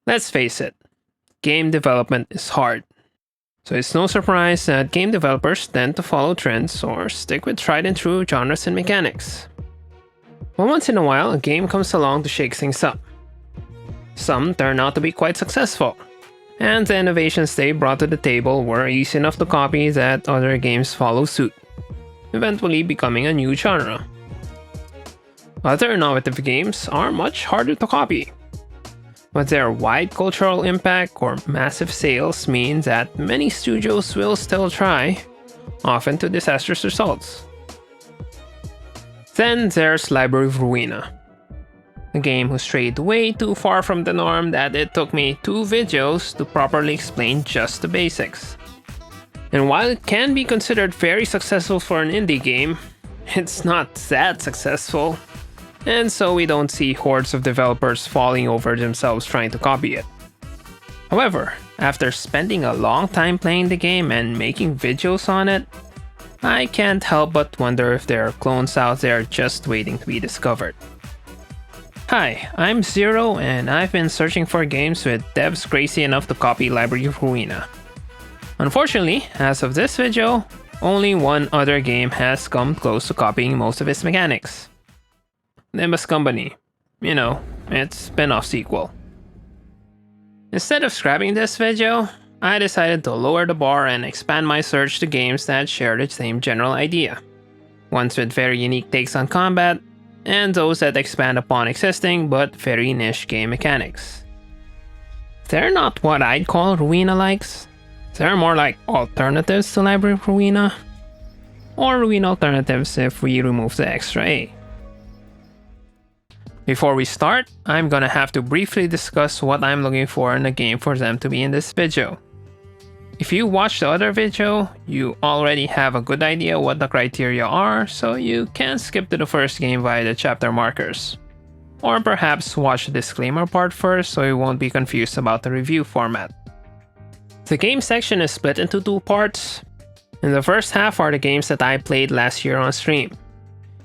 Let's face it, game development is hard. So it's no surprise that game developers tend to follow trends or stick with tried and true genres and mechanics. But once in a while, a game comes along to shake things up. Some turn out to be quite successful, and the innovations they brought to the table were easy enough to copy that other games follow suit, eventually becoming a new genre. Other innovative games are much harder to copy, but their wide cultural impact or massive sales mean that many studios will still try, often to disastrous results. Then there's Library of Ruina, a game who strayed way too far from the norm that it took me 2 videos to properly explain just the basics. And while it can be considered very successful for an indie game, it's not that successful, and so we don't see hordes of developers falling over themselves trying to copy it. However, after spending a long time playing the game and making videos on it, I can't help but wonder if there are clones out there just waiting to be discovered. Hi, I'm Zero, and I've been searching for games with devs crazy enough to copy Library of Ruina. Unfortunately, as of this video, only one other game has come close to copying most of its mechanics. Limbus Company. You know, its spin-off sequel. Instead of scrapping this video, I decided to lower the bar and expand my search to games that share the same general idea. Ones with very unique takes on combat, and those that expand upon existing but very niche game mechanics. They're not what I'd call Ruina-likes. They're more like alternatives to Library of Ruina, or Ruina-lternatives if we remove the extra A. Before we start, I'm gonna have to briefly discuss what I'm looking for in a game for them to be in this video. If you watched the other video, you already have a good idea what the criteria are, so you can skip to the first game via the chapter markers. Or perhaps watch the disclaimer part first so you won't be confused about the review format. The game section is split into 2 parts. In the first half are the games that I played last year on stream.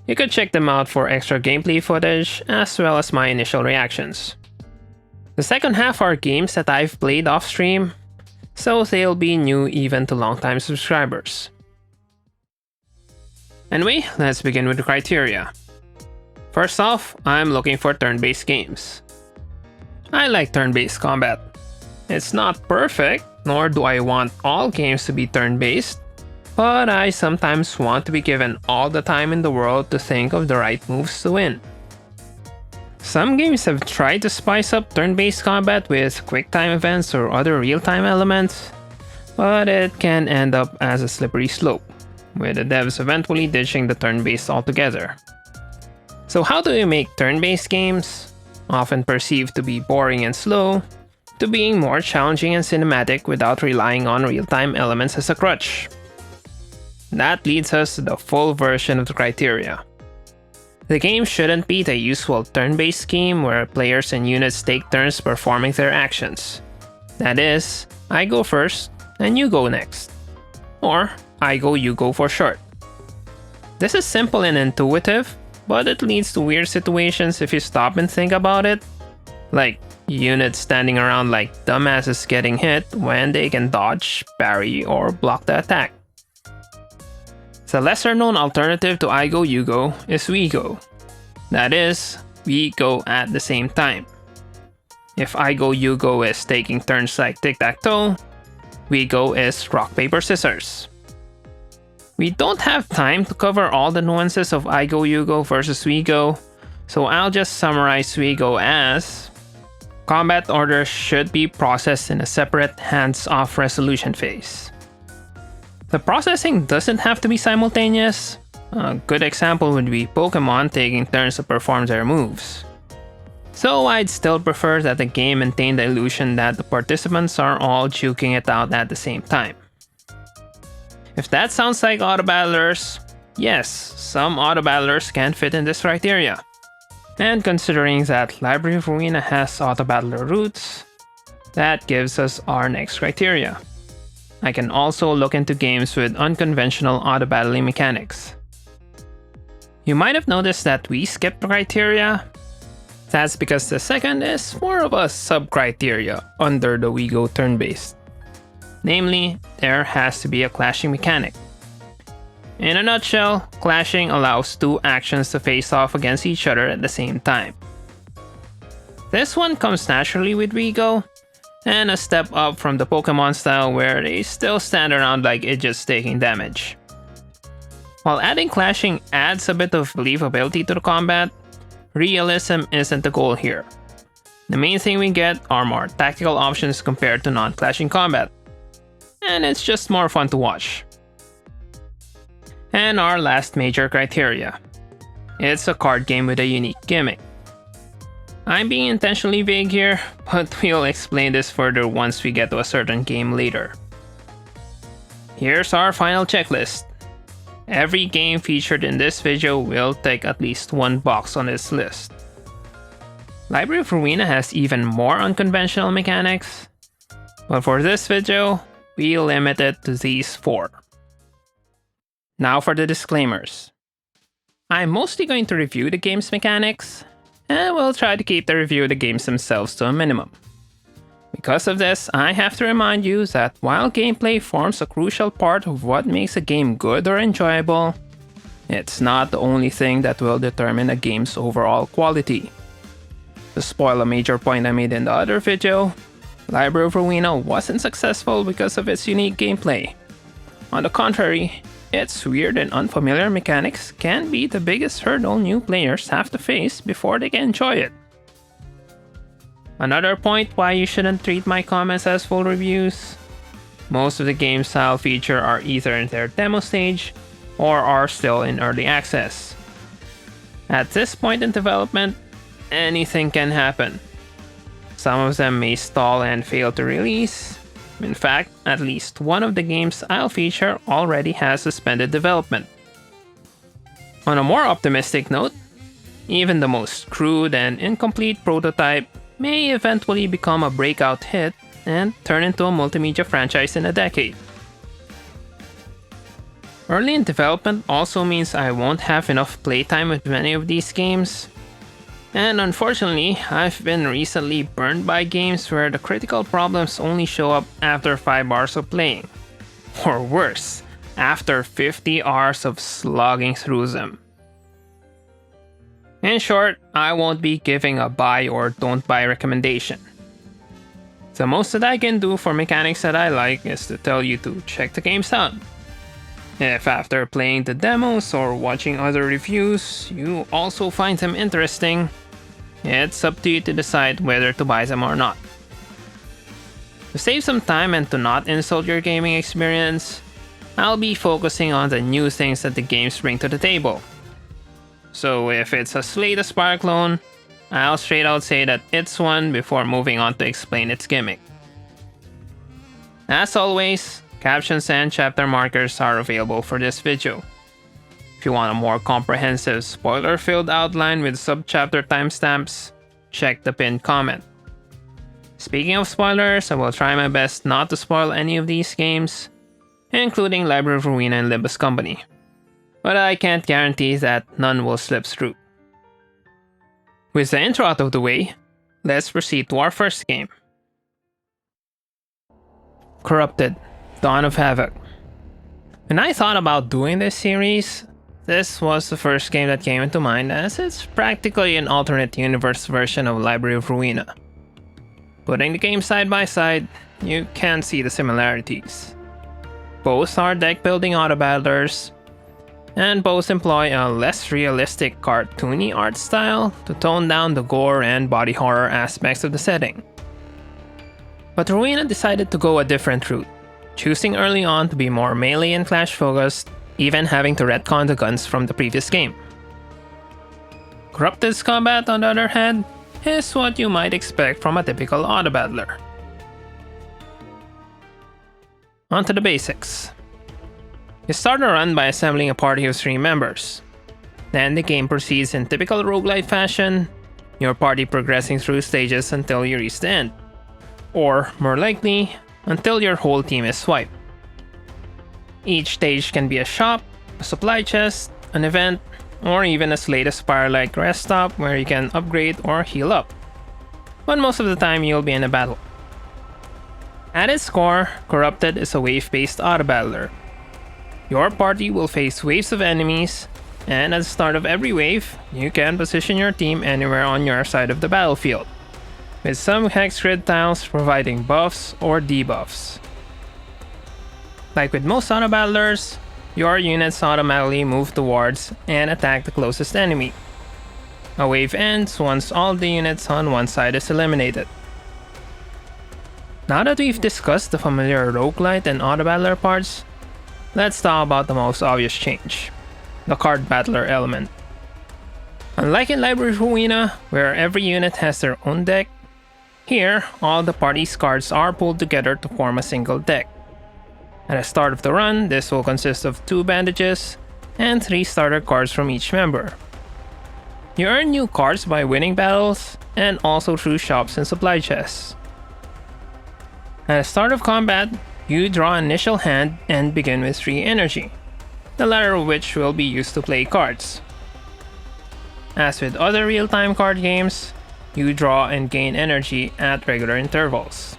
You could check them out for extra gameplay footage as well as my initial reactions. The second half are games that I've played off stream, so they'll be new even to longtime subscribers. Anyway, let's begin with the criteria. First off, I'm looking for turn-based games. I like turn-based combat. It's not perfect, nor do I want all games to be turn-based, but I sometimes want to be given all the time in the world to think of the right moves to win. Some games have tried to spice up turn-based combat with quick-time events or other real-time elements, but it can end up as a slippery slope, with the devs eventually ditching the turn-based altogether. So how do we make turn-based games, often perceived to be boring and slow, to being more challenging and cinematic without relying on real-time elements as a crutch? That leads us to the full version of the criteria. The game shouldn't be the usual turn-based game where players and units take turns performing their actions. That is, I go first, and you go next. Or, I go, you go for short. This is simple and intuitive, but it leads to weird situations if you stop and think about it. Like, units standing around like dumbasses getting hit when they can dodge, parry, or block the attack. The lesser-known alternative to I go, you go is we go. That is, we go at the same time. If I go, you go is taking turns like tic-tac-toe, we go is rock, paper, scissors. We don't have time to cover all the nuances of I go, you go versus we go, so I'll just summarize we go as: combat orders should be processed in a separate hands-off resolution phase. The processing doesn't have to be simultaneous. A good example would be Pokemon taking turns to perform their moves. So I'd still prefer that the game maintain the illusion that the participants are all juking it out at the same time. If that sounds like auto battlers, yes, some auto battlers can fit in this criteria. And considering that Library of Ruina has auto battler roots, that gives us our next criteria. I can also look into games with unconventional auto-battling mechanics. You might have noticed that we skipped the criteria. That's because the second is more of a sub-criteria under the WeGo turn-based. Namely, there has to be a clashing mechanic. In a nutshell, clashing allows two actions to face off against each other at the same time. This one comes naturally with WeGo, and a step up from the Pokemon style where they still stand around like it's just taking damage. While adding clashing adds a bit of believability to the combat, realism isn't the goal here. The main thing we get are more tactical options compared to non-clashing combat, and it's just more fun to watch. And our last major criteria. It's a card game with a unique gimmick. I'm being intentionally vague here, but we'll explain this further once we get to a certain game later. Here's our final checklist. Every game featured in this video will take at least one box on this list. Library of Ruina has even more unconventional mechanics, but for this video, we limit it to these 4. Now for the disclaimers. I'm mostly going to review the game's mechanics, and we'll try to keep the review of the games themselves to a minimum. Because of this, I have to remind you that while gameplay forms a crucial part of what makes a game good or enjoyable, it's not the only thing that will determine a game's overall quality. To spoil a major point I made in the other video, Library of Ruina wasn't successful because of its unique gameplay. On the contrary, its weird and unfamiliar mechanics can be the biggest hurdle new players have to face before they can enjoy it. Another point why you shouldn't treat my comments as full reviews. Most of the games I'll feature are either in their demo stage or are still in early access. At this point in development, anything can happen. Some of them may stall and fail to release. In fact, at least one of the games I'll feature already has suspended development. On a more optimistic note, even the most crude and incomplete prototype may eventually become a breakout hit and turn into a multimedia franchise in a decade. Early in development also means I won't have enough playtime with many of these games. And unfortunately, I've been recently burned by games where the critical problems only show up after 5 hours of playing. Or worse, after 50 hours of slogging through them. In short, I won't be giving a buy or don't buy recommendation. The most that I can do for mechanics that I like is to tell you to check the games out. If after playing the demos or watching other reviews, you also find them interesting, it's up to you to decide whether to buy them or not. To save some time and to not insult your gaming experience, I'll be focusing on the new things that the games bring to the table. So if it's a Slay the Spire clone, I'll straight out say that it's one before moving on to explain its gimmick. As always, captions and chapter markers are available for this video. If you want a more comprehensive spoiler-filled outline with sub-chapter timestamps, check the pinned comment. Speaking of spoilers, I will try my best not to spoil any of these games, including Library of Ruina and Limbus Company. But I can't guarantee that none will slip through. With the intro out of the way, let's proceed to our first game. Corrupted: Dawn of Havoc. When I thought about doing this series, this was the first game that came into mind, as it's practically an alternate universe version of Library of Ruina. Putting the games side by side, you can see the similarities. Both are deck-building auto-battlers, and both employ a less realistic cartoony art style to tone down the gore and body horror aspects of the setting. But Ruina decided to go a different route, choosing early on to be more melee and clash focused, even having to retcon the guns from the previous game. Corrupted's combat, on the other hand, is what you might expect from a typical auto-battler. Onto the basics. You start a run by assembling a party of 3 members. Then the game proceeds in typical roguelite fashion, your party progressing through stages until you reach the end. Or, more likely, until your whole team is swiped. Each stage can be a shop, a supply chest, an event, or even as late as Like Rest Stop where you can upgrade or heal up. But most of the time you'll be in a battle. At its core, Corrupted is a wave-based auto-battler. Your party will face waves of enemies, and at the start of every wave, you can position your team anywhere on your side of the battlefield, with some hex grid tiles providing buffs or debuffs. Like with most auto-battlers, your units automatically move towards and attack the closest enemy. A wave ends once all the units on one side is eliminated. Now that we've discussed the familiar roguelite and auto-battler parts, let's talk about the most obvious change, the card battler element. Unlike in Library Ruina, where every unit has their own deck, here all the party's cards are pulled together to form a single deck. At the start of the run, this will consist of 2 bandages and 3 starter cards from each member. You earn new cards by winning battles and also through shops and supply chests. At the start of combat, you draw an initial hand and begin with 3 energy, the latter of which will be used to play cards. As with other real-time card games, you draw and gain energy at regular intervals.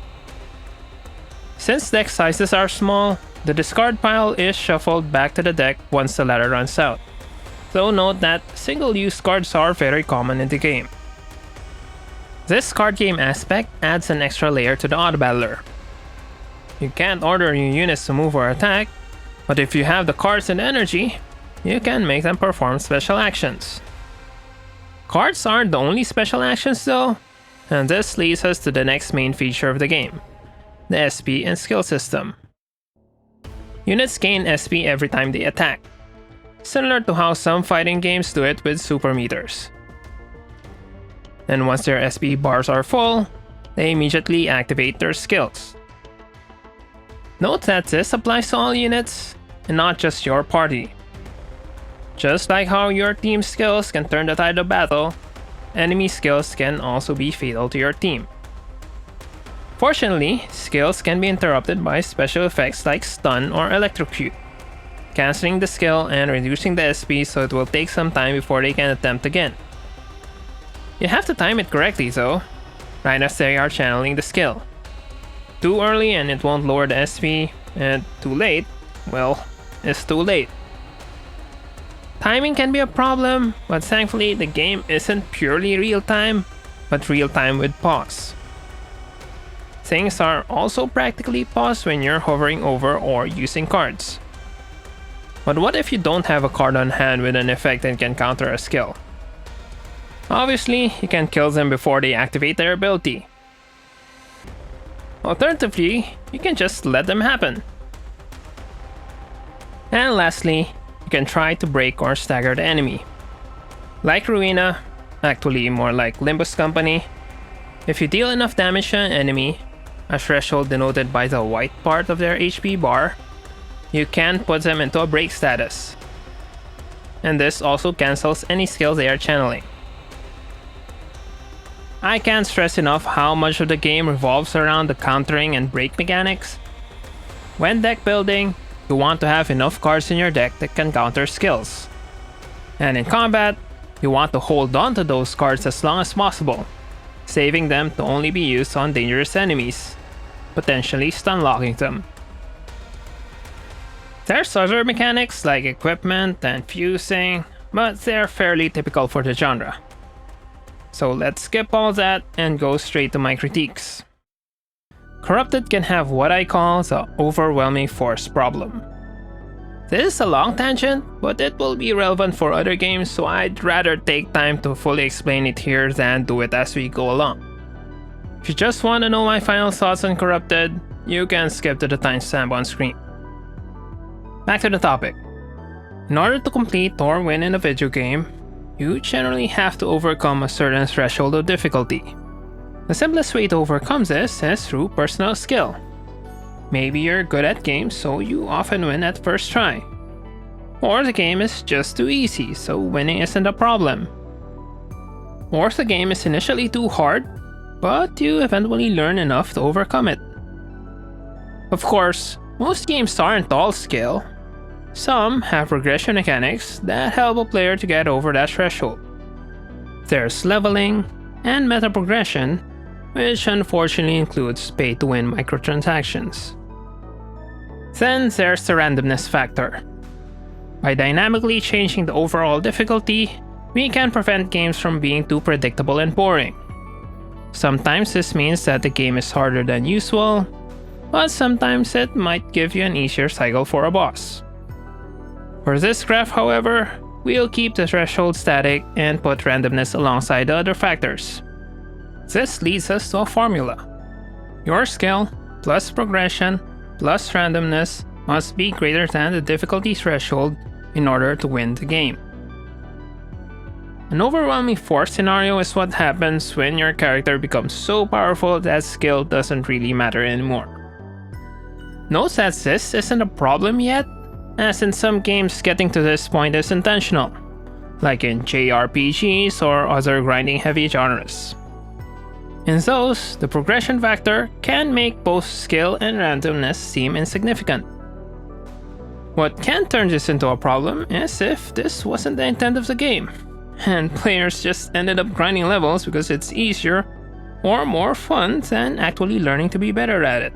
Since deck sizes are small, the discard pile is shuffled back to the deck once the latter runs out, though note that single-use cards are very common in the game. This card game aspect adds an extra layer to the auto-battler. You can't order your units to move or attack, but if you have the cards and energy, you can make them perform special actions. Cards aren't the only special actions though, and this leads us to the next main feature of the game, the SP and skill system. Units gain SP every time they attack, similar to how some fighting games do it with super meters. And once their SP bars are full, they immediately activate their skills. Note that this applies to all units, and not just your party. Just like how your team's skills can turn the tide of battle, enemy skills can also be fatal to your team. Fortunately, skills can be interrupted by special effects like stun or electrocute, cancelling the skill and reducing the SP so it will take some time before they can attempt again. You have to time it correctly though, right as they are channeling the skill. Too early and it won't lower the SP, and too late, well, it's too late. Timing can be a problem, but thankfully the game isn't purely real-time, but real-time with pause. Things are also practically paused when you're hovering over or using cards. But what if you don't have a card on hand with an effect that can counter a skill? Obviously, you can kill them before they activate their ability. Alternatively, you can just let them happen. And lastly, you can try to break or stagger the enemy. Like Ruina, actually more like Limbus Company, if you deal enough damage to an enemy, a threshold denoted by the white part of their HP bar, you can put them into a break status. And this also cancels any skills they are channeling. I can't stress enough how much of the game revolves around the countering and break mechanics. When deck building, you want to have enough cards in your deck that can counter skills. And in combat, you want to hold on to those cards as long as possible, saving them to only be used on dangerous enemies, potentially stun-locking them. There's other mechanics like equipment and fusing, but they're fairly typical for the genre. So let's skip all that and go straight to my critiques. Corrupted can have what I call the overwhelming force problem. This is a long tangent, but it will be relevant for other games, so I'd rather take time to fully explain it here than do it as we go along. If you just want to know my final thoughts on Corrupted, you can skip to the timestamp on screen. Back to the topic. In order to complete or win in a video game, you generally have to overcome a certain threshold of difficulty. The simplest way to overcome this is through personal skill. Maybe you're good at games, so you often win at first try. Or the game is just too easy, so winning isn't a problem. Or the game is initially too hard, but you eventually learn enough to overcome it. Of course, most games aren't all skill. Some have progression mechanics that help a player to get over that threshold. There's leveling and meta progression, which unfortunately includes pay-to-win microtransactions. Then there's the randomness factor. By dynamically changing the overall difficulty, we can prevent games from being too predictable and boring. Sometimes this means that the game is harder than usual, but sometimes it might give you an easier cycle for a boss. For this graph, however, we'll keep the threshold static and put randomness alongside the other factors. This leads us to a formula. Your skill plus progression plus randomness must be greater than the difficulty threshold in order to win the game. An overwhelming force scenario is what happens when your character becomes so powerful that skill doesn't really matter anymore. Note that this isn't a problem yet, as in some games getting to this point is intentional, like in JRPGs or other grinding heavy genres. In those, the progression factor can make both skill and randomness seem insignificant. What can turn this into a problem is if this wasn't the intent of the game, and players just ended up grinding levels because it's easier or more fun than actually learning to be better at it.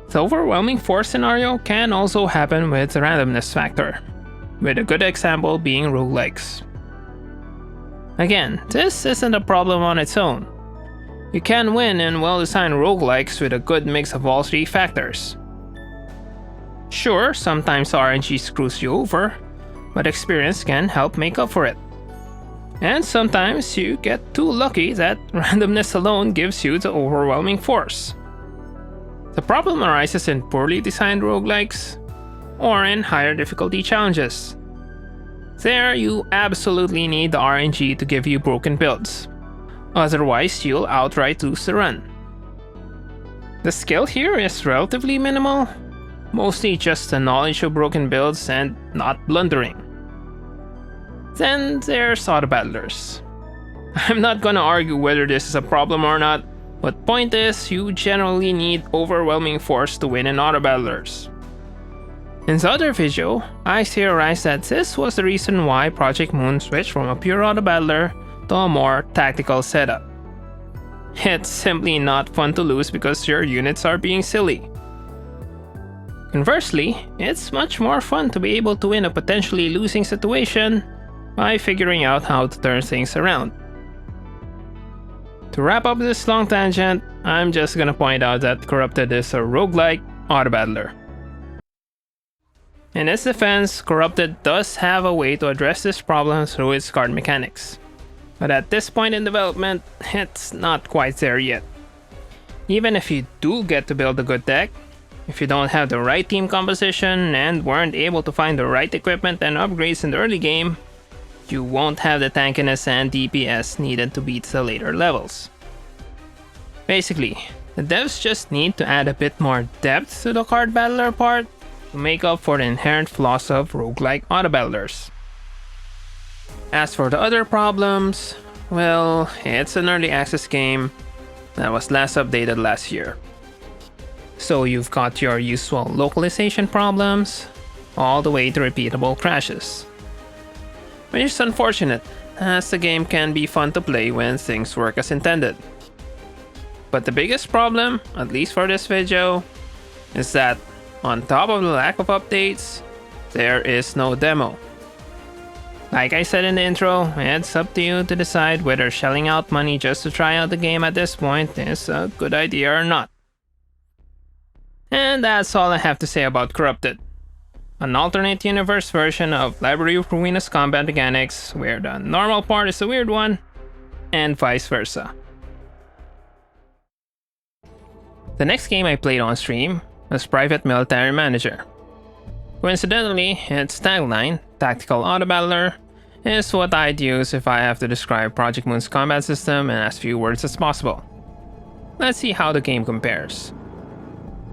The overwhelming force scenario can also happen with the randomness factor, with a good example being roguelikes. Again, this isn't a problem on its own. You can win in well-designed roguelikes with a good mix of all three factors. Sure, sometimes RNG screws you over, but experience can help make up for it. And sometimes you get too lucky that randomness alone gives you the overwhelming force. The problem arises in poorly designed roguelikes or in higher difficulty challenges. There, you absolutely need the RNG to give you broken builds. Otherwise, you'll outright lose the run. The skill here is relatively minimal, mostly just the knowledge of broken builds and not blundering. Then there's auto battlers. I'm not gonna argue whether this is a problem or not, but point is, you generally need overwhelming force to win in auto battlers. In the other video, I theorized that this was the reason why Project Moon switched from a pure auto battler to a more tactical setup. It's simply not fun to lose because your units are being silly. Conversely, it's much more fun to be able to win a potentially losing situation by figuring out how to turn things around. To wrap up this long tangent, I'm just gonna point out that Corrupted is a roguelike auto battler. In its defense, Corrupted does have a way to address this problem through its card mechanics. But at this point in development, it's not quite there yet. Even if you do get to build a good deck, if you don't have the right team composition and weren't able to find the right equipment and upgrades in the early game, you won't have the tankiness and DPS needed to beat the later levels. Basically, the devs just need to add a bit more depth to the card battler part to make up for the inherent flaws of roguelike auto battlers. As for the other problems, well, it's an early access game that was last updated last year. So you've got your usual localization problems, all the way to repeatable crashes. Which is unfortunate, as the game can be fun to play when things work as intended. But the biggest problem, at least for this video, is that on top of the lack of updates, there is no demo. Like I said in the intro, it's up to you to decide whether shelling out money just to try out the game at this point is a good idea or not. And that's all I have to say about Corrupted. An alternate universe version of Library of Ruina's combat mechanics, where the normal part is a weird one, and vice versa. The next game I played on stream was Private Military Manager. Coincidentally, its tagline, Tactical Auto Battler, is what I'd use if I have to describe Project Moon's combat system in as few words as possible. Let's see how the game compares.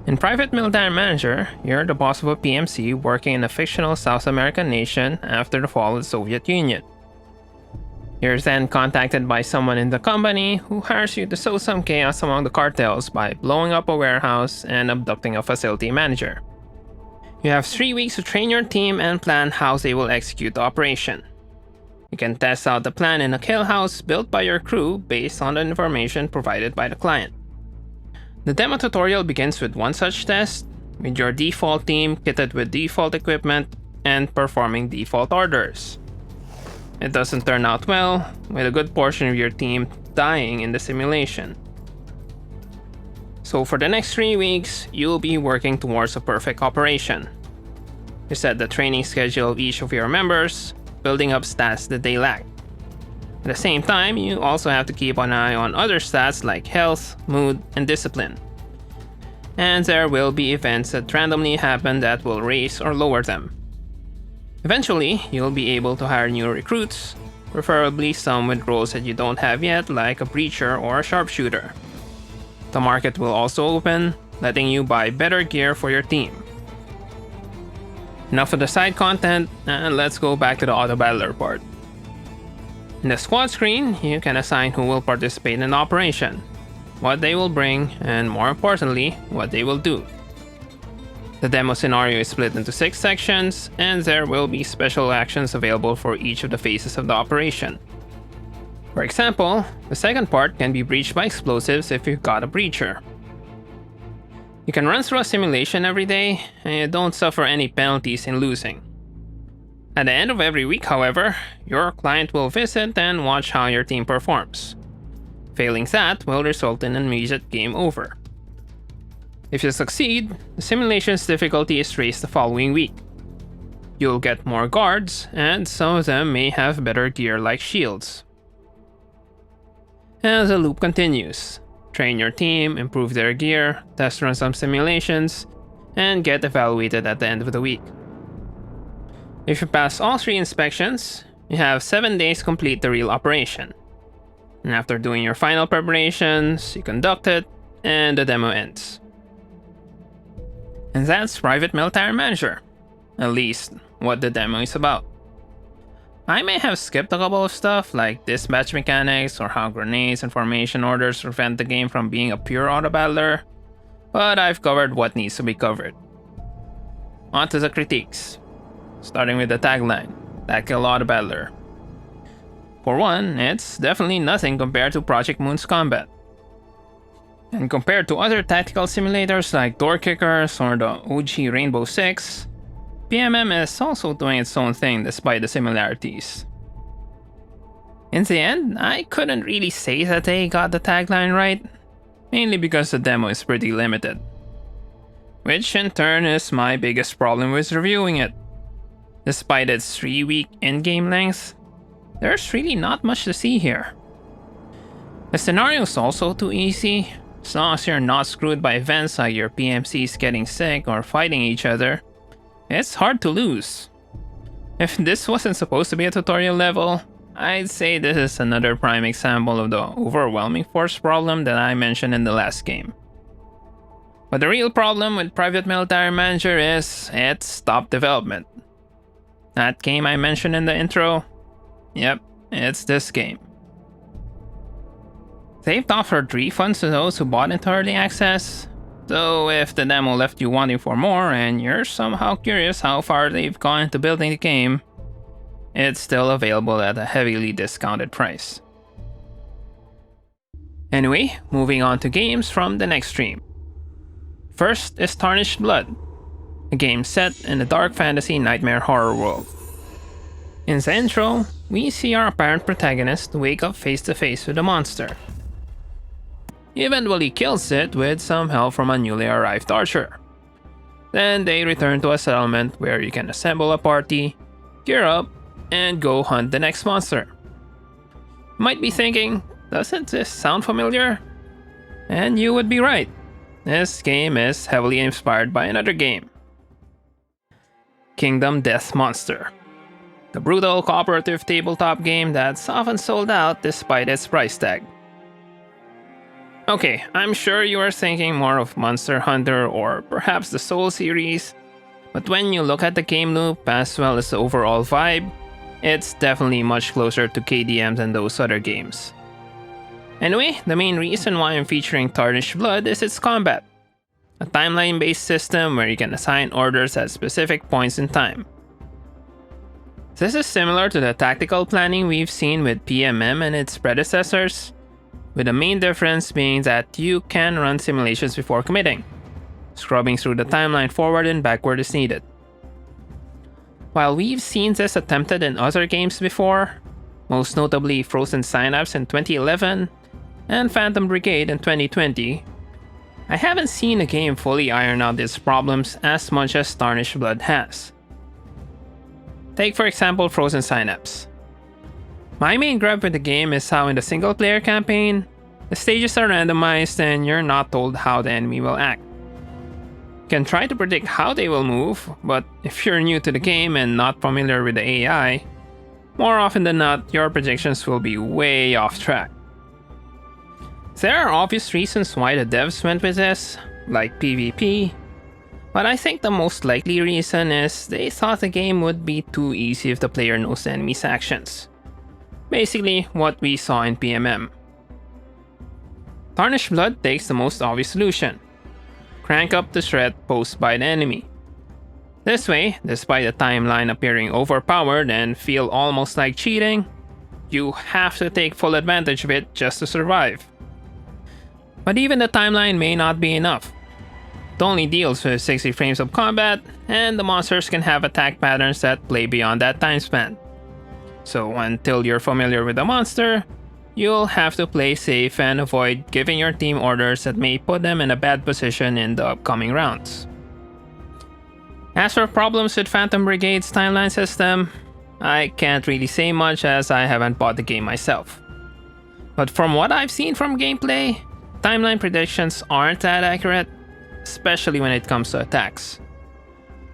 In Private Military Manager, you're the boss of a PMC working in a fictional South American nation after the fall of the Soviet Union. You're then contacted by someone in the company who hires you to sow some chaos among the cartels by blowing up a warehouse and abducting a facility manager. You have 3 weeks to train your team and plan how they will execute the operation. You can test out the plan in a kill house built by your crew based on the information provided by the client. The demo tutorial begins with one such test, with your default team kitted with default equipment and performing default orders. It doesn't turn out well, with a good portion of your team dying in the simulation. So for the next 3 weeks, you'll be working towards a perfect operation. You set the training schedule of each of your members, building up stats that they lack. At the same time, you also have to keep an eye on other stats like health, mood, and discipline. And there will be events that randomly happen that will raise or lower them. Eventually, you'll be able to hire new recruits, preferably some with roles that you don't have yet, like a breacher or a sharpshooter. The market will also open, letting you buy better gear for your team. Enough of the side content, and let's go back to the auto battler part. In the squad screen, you can assign who will participate in the operation, what they will bring, and more importantly, what they will do. The demo scenario is split into 6 sections, and there will be special actions available for each of the phases of the operation. For example, the second part can be breached by explosives if you've got a breacher. You can run through a simulation every day, and you don't suffer any penalties in losing. At the end of every week, however, your client will visit and watch how your team performs. Failing that will result in an immediate game over. If you succeed, the simulation's difficulty is raised the following week. You'll get more guards, and some of them may have better gear like shields. As the loop continues, train your team, improve their gear, test run some simulations, and get evaluated at the end of the week. If you pass all 3 inspections, you have 7 days to complete the real operation. And after doing your final preparations, you conduct it, and the demo ends. And that's Private Military Manager, at least what the demo is about. I may have skipped a couple of stuff like dispatch mechanics or how grenades and formation orders prevent the game from being a pure auto battler, but I've covered what needs to be covered. On to the critiques, starting with the tagline, Tactical Auto Battler. For one, it's definitely nothing compared to Project Moon's combat. And compared to other tactical simulators like Door Kickers or the OG Rainbow Six, PMM is also doing its own thing despite the similarities. In the end, I couldn't really say that they got the tagline right, mainly because the demo is pretty limited. Which in turn is my biggest problem with reviewing it. Despite its 3-week in-game length, there's really not much to see here. The scenario is also too easy, as long as you're not screwed by events like your PMCs getting sick or fighting each other. It's hard to lose. If this wasn't supposed to be a tutorial level, I'd say this is another prime example of the overwhelming force problem that I mentioned in the last game. But the real problem with Private Military Manager is its stop development. That game I mentioned in the intro? Yep, it's this game. They've offered refunds to those who bought into early access, so if the demo left you wanting for more and you're somehow curious how far they've gone into building the game, it's still available at a heavily discounted price. Anyway, moving on to games from the next stream. First is Tarnished Blood, a game set in the dark fantasy nightmare horror world. In the intro, we see our apparent protagonist wake up face to face with a monster. He eventually kills it with some help from a newly arrived archer. Then they return to a settlement where you can assemble a party, gear up, and go hunt the next monster. You might be thinking, doesn't this sound familiar? And you would be right. This game is heavily inspired by another game, Kingdom Death Monster, the brutal cooperative tabletop game that's often sold out despite its price tag. Okay, I'm sure you are thinking more of Monster Hunter or perhaps the Soul series, but when you look at the game loop as well as the overall vibe, it's definitely much closer to KDM than those other games. Anyway, the main reason why I'm featuring Tarnished Blood is its combat. a timeline-based system where you can assign orders at specific points in time. This is similar to the tactical planning we've seen with PMM and its predecessors, with the main difference being that you can run simulations before committing, scrubbing through the timeline forward and backward as needed. While we've seen this attempted in other games before, most notably Frozen Synapse in 2011 and Phantom Brigade in 2020, I haven't seen a game fully iron out its problems as much as Tarnished Blood has. Take for example Frozen Synapse. My main gripe with the game is how in the single player campaign, the stages are randomized and you're not told how the enemy will act. You can try to predict how they will move, but if you're new to the game and not familiar with the AI, more often than not, your predictions will be way off track. There are obvious reasons why the devs went with this, like PvP, but I think the most likely reason is they thought the game would be too easy if the player knows the enemy's actions. Basically, what we saw in PMM. Tarnished Blood takes the most obvious solution. Crank up the threat posed by the enemy. This way, despite the timeline appearing overpowered and feel almost like cheating, you have to take full advantage of it just to survive. But even the timeline may not be enough. It only deals with 60 frames of combat, and the monsters can have attack patterns that play beyond that time span. So until you're familiar with the monster, you'll have to play safe and avoid giving your team orders that may put them in a bad position in the upcoming rounds. As for problems with Phantom Brigade's timeline system, I can't really say much as I haven't bought the game myself. But from what I've seen from gameplay, timeline predictions aren't that accurate, especially when it comes to attacks.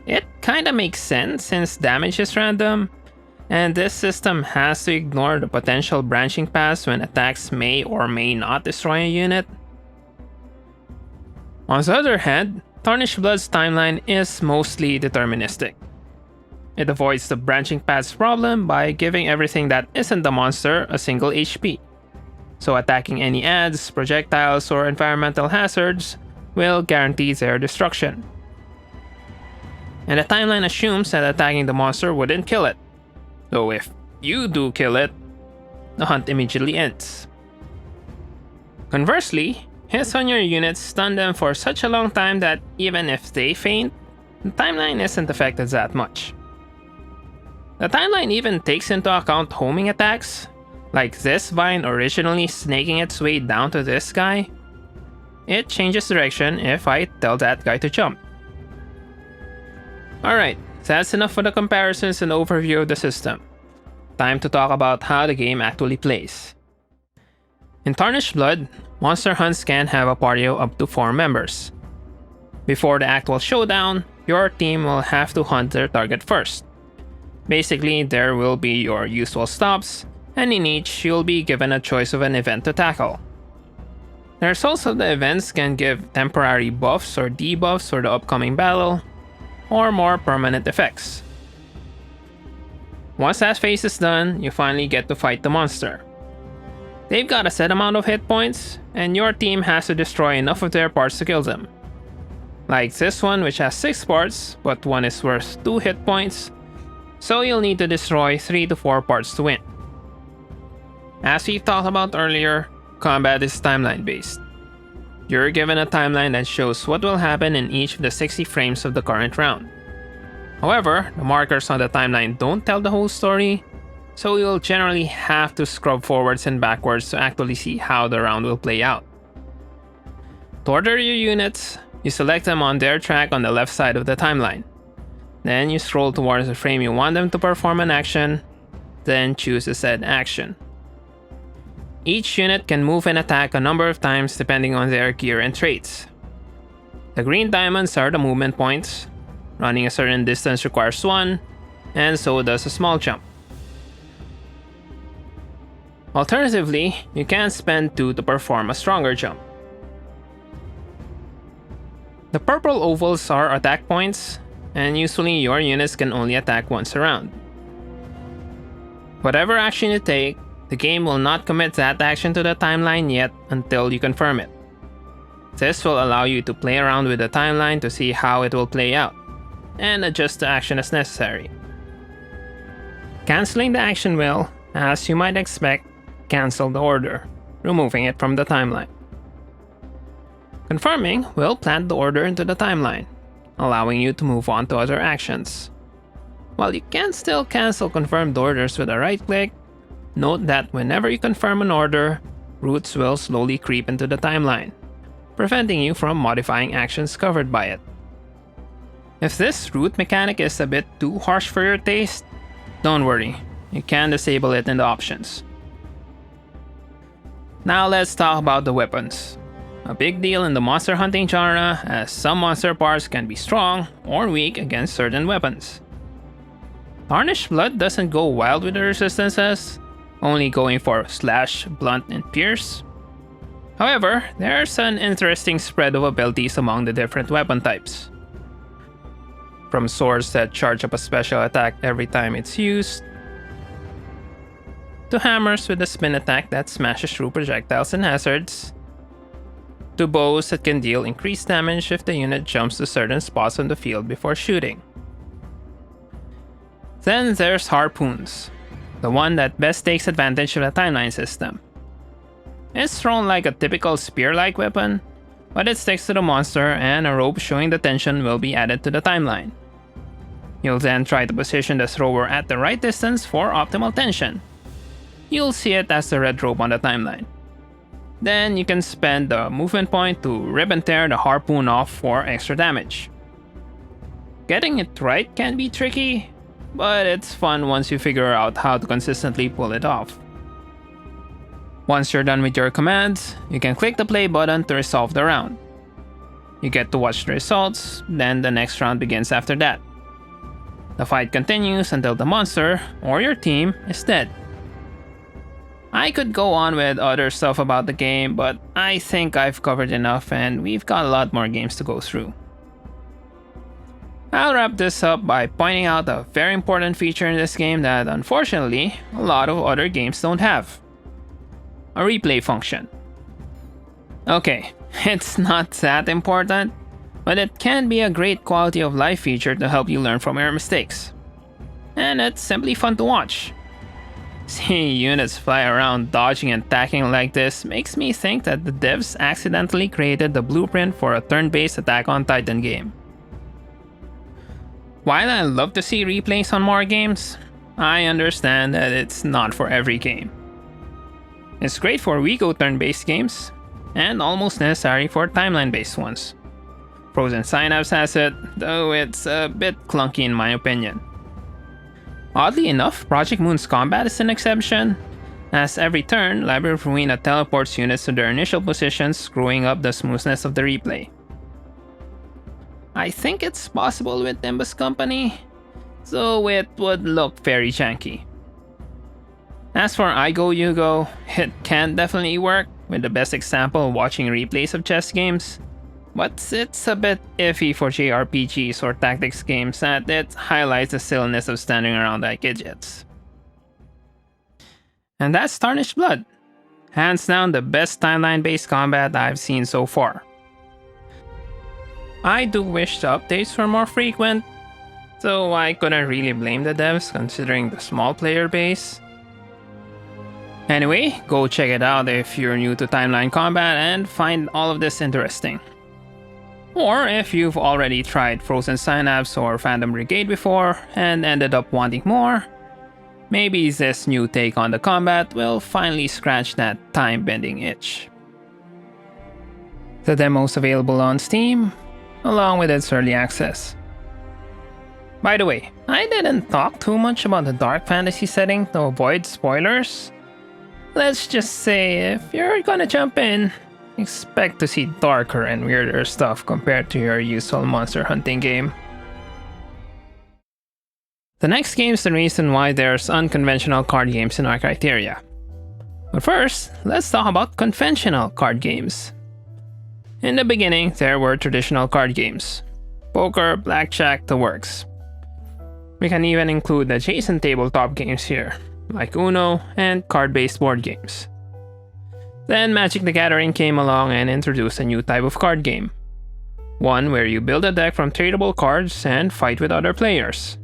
It kinda makes sense since damage is random, and this system has to ignore the potential branching paths when attacks may or may not destroy a unit. On the other hand, Tarnished Blood's timeline is mostly deterministic. It avoids the branching paths problem by giving everything that isn't the monster a single HP. So attacking any adds, projectiles, or environmental hazards will guarantee their destruction. And the timeline assumes that attacking the monster wouldn't kill it. So if you do kill it, the hunt immediately ends. Conversely, hits on your units stun them for such a long time that even if they faint, the timeline isn't affected that much. The timeline even takes into account homing attacks, like this vine originally snaking its way down to this guy. It changes direction if I tell that guy to jump. Alright, that's enough for the comparisons and overview of the system. Time to talk about how the game actually plays. In Tarnished Blood, monster hunts can have a party of up to 4 members. Before the actual showdown, your team will have to hunt their target first. Basically, there will be your usual stops, and in each, you'll be given a choice of an event to tackle. There's also the events can give temporary buffs or debuffs for the upcoming battle, or more permanent effects. Once that phase is done, you finally get to fight the monster. They've got a set amount of hit points, and your team has to destroy enough of their parts to kill them. Like this one, which has 6 parts, but one is worth 2 hit points, so you'll need to destroy 3 to 4 parts to win. As we talked about earlier, combat is timeline based. You're given a timeline that shows what will happen in each of the 60 frames of the current round. However, the markers on the timeline don't tell the whole story, so you'll generally have to scrub forwards and backwards to actually see how the round will play out. To order your units, you select them on their track on the left side of the timeline. Then you scroll towards the frame you want them to perform an action, then choose the said action. Each unit can move and attack a number of times depending on their gear and traits. The green diamonds are the movement points. Running a certain distance requires 1, and so does a small jump. Alternatively, you can spend 2 to perform a stronger jump. The purple ovals are attack points, and usually your units can only attack once a round. Whatever action you take, the game will not commit that action to the timeline yet until you confirm it. This will allow you to play around with the timeline to see how it will play out, and adjust the action as necessary. Canceling the action will, as you might expect, cancel the order, removing it from the timeline. Confirming will plant the order into the timeline, allowing you to move on to other actions. While you can still cancel confirmed orders with a right click, note that whenever you confirm an order, routes will slowly creep into the timeline, preventing you from modifying actions covered by it. If this route mechanic is a bit too harsh for your taste, don't worry, you can disable it in the options. Now let's talk about the weapons. A big deal in the monster hunting genre, as some monster parts can be strong or weak against certain weapons. Tarnished Blood doesn't go wild with the resistances, only going for slash, blunt, and pierce. However, there's an interesting spread of abilities among the different weapon types. From swords that charge up a special attack every time it's used, to hammers with a spin attack that smashes through projectiles and hazards, to bows that can deal increased damage if the unit jumps to certain spots on the field before shooting. Then there's harpoons, the one that best takes advantage of the timeline system. It's thrown like a typical spear-like weapon, but it sticks to the monster and a rope showing the tension will be added to the timeline. You'll then try to position the thrower at the right distance for optimal tension. You'll see it as the red rope on the timeline. Then you can spend the movement point to rip and tear the harpoon off for extra damage. Getting it right can be tricky, but it's fun once you figure out how to consistently pull it off. Once you're done with your commands, you can click the play button to resolve the round. You get to watch the results, then the next round begins after that. The fight continues until the monster, or your team, is dead. I could go on with other stuff about the game, but I think I've covered enough and we've got a lot more games to go through. I'll wrap this up by pointing out a very important feature in this game that unfortunately a lot of other games don't have. A replay function. Okay, it's not that important, but it can be a great quality of life feature to help you learn from your mistakes. And it's simply fun to watch. Seeing units fly around dodging and attacking like this makes me think that the devs accidentally created the blueprint for a turn-based Attack on Titan game. While I love to see replays on more games, I understand that it's not for every game. It's great for WeGo turn-based games, and almost necessary for timeline-based ones. Frozen Synapse has it, though it's a bit clunky in my opinion. Oddly enough, Project Moon's combat is an exception, as every turn, Library of Ruina teleports units to their initial positions, screwing up the smoothness of the replay. I think it's possible with Limbus Company, so it would look very janky. As for I Go You Go, it can definitely work, with the best example watching replays of chess games, but it's a bit iffy for JRPGs or tactics games that it highlights the silliness of standing around like idiots. And that's Tarnished Blood. Hands down the best timeline-based combat I've seen so far. I do wish the updates were more frequent, though I couldn't really blame the devs considering the small player base. Anyway, go check it out if you're new to timeline combat and find all of this interesting. Or if you've already tried Frozen Synapse or Phantom Brigade before and ended up wanting more, maybe this new take on the combat will finally scratch that time-bending itch. The demo's available on Steam, along with its early access. By the way, I didn't talk too much about the dark fantasy setting to avoid spoilers. Let's just say if you're gonna jump in, expect to see darker and weirder stuff compared to your usual monster hunting game. The next game is the reason why there's unconventional card games in our criteria. But first, let's talk about conventional card games. In the beginning, there were traditional card games. Poker, blackjack, the works. We can even include adjacent tabletop games here, like Uno and card-based board games. Then Magic the Gathering came along and introduced a new type of card game. One where you build a deck from tradable cards and fight with other players.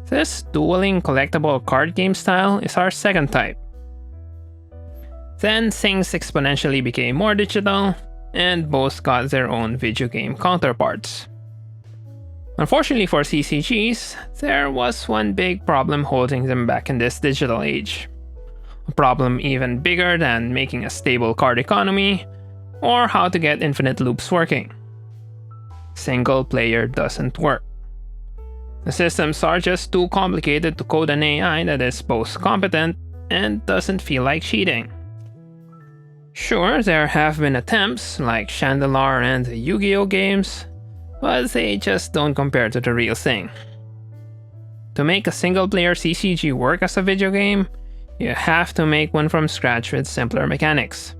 This dueling collectible card game style is our second type. Then things exponentially became more digital, and both got their own video game counterparts. Unfortunately for CCGs, there was one big problem holding them back in this digital age. A problem even bigger than making a stable card economy, or how to get infinite loops working. Single player doesn't work. The systems are just too complicated to code an AI that is both competent and doesn't feel like cheating. Sure, there have been attempts, like Chandelar and the Yu-Gi-Oh games, but they just don't compare to the real thing. To make a single-player CCG work as a video game, you have to make one from scratch with simpler mechanics.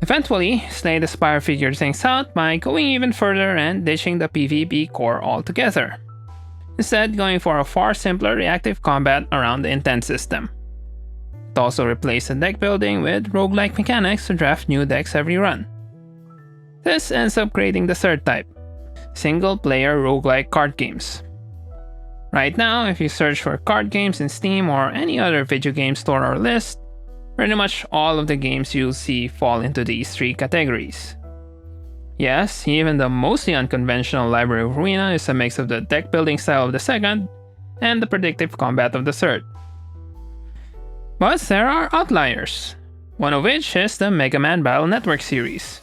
Eventually, Slay the Spire figured things out by going even further and ditching the PvP core altogether. Instead, going for a far simpler reactive combat around the intent system. It also replaced the deck building with roguelike mechanics to draft new decks every run. This ends up creating the third type, single-player roguelike card games. Right now, if you search for card games in Steam or any other video game store or list, pretty much all of the games you'll see fall into these three categories. Yes, even the mostly unconventional library of Ruina is a mix of the deck building style of the second and the predictive combat of the third. But there are outliers, one of which is the Mega Man Battle Network series,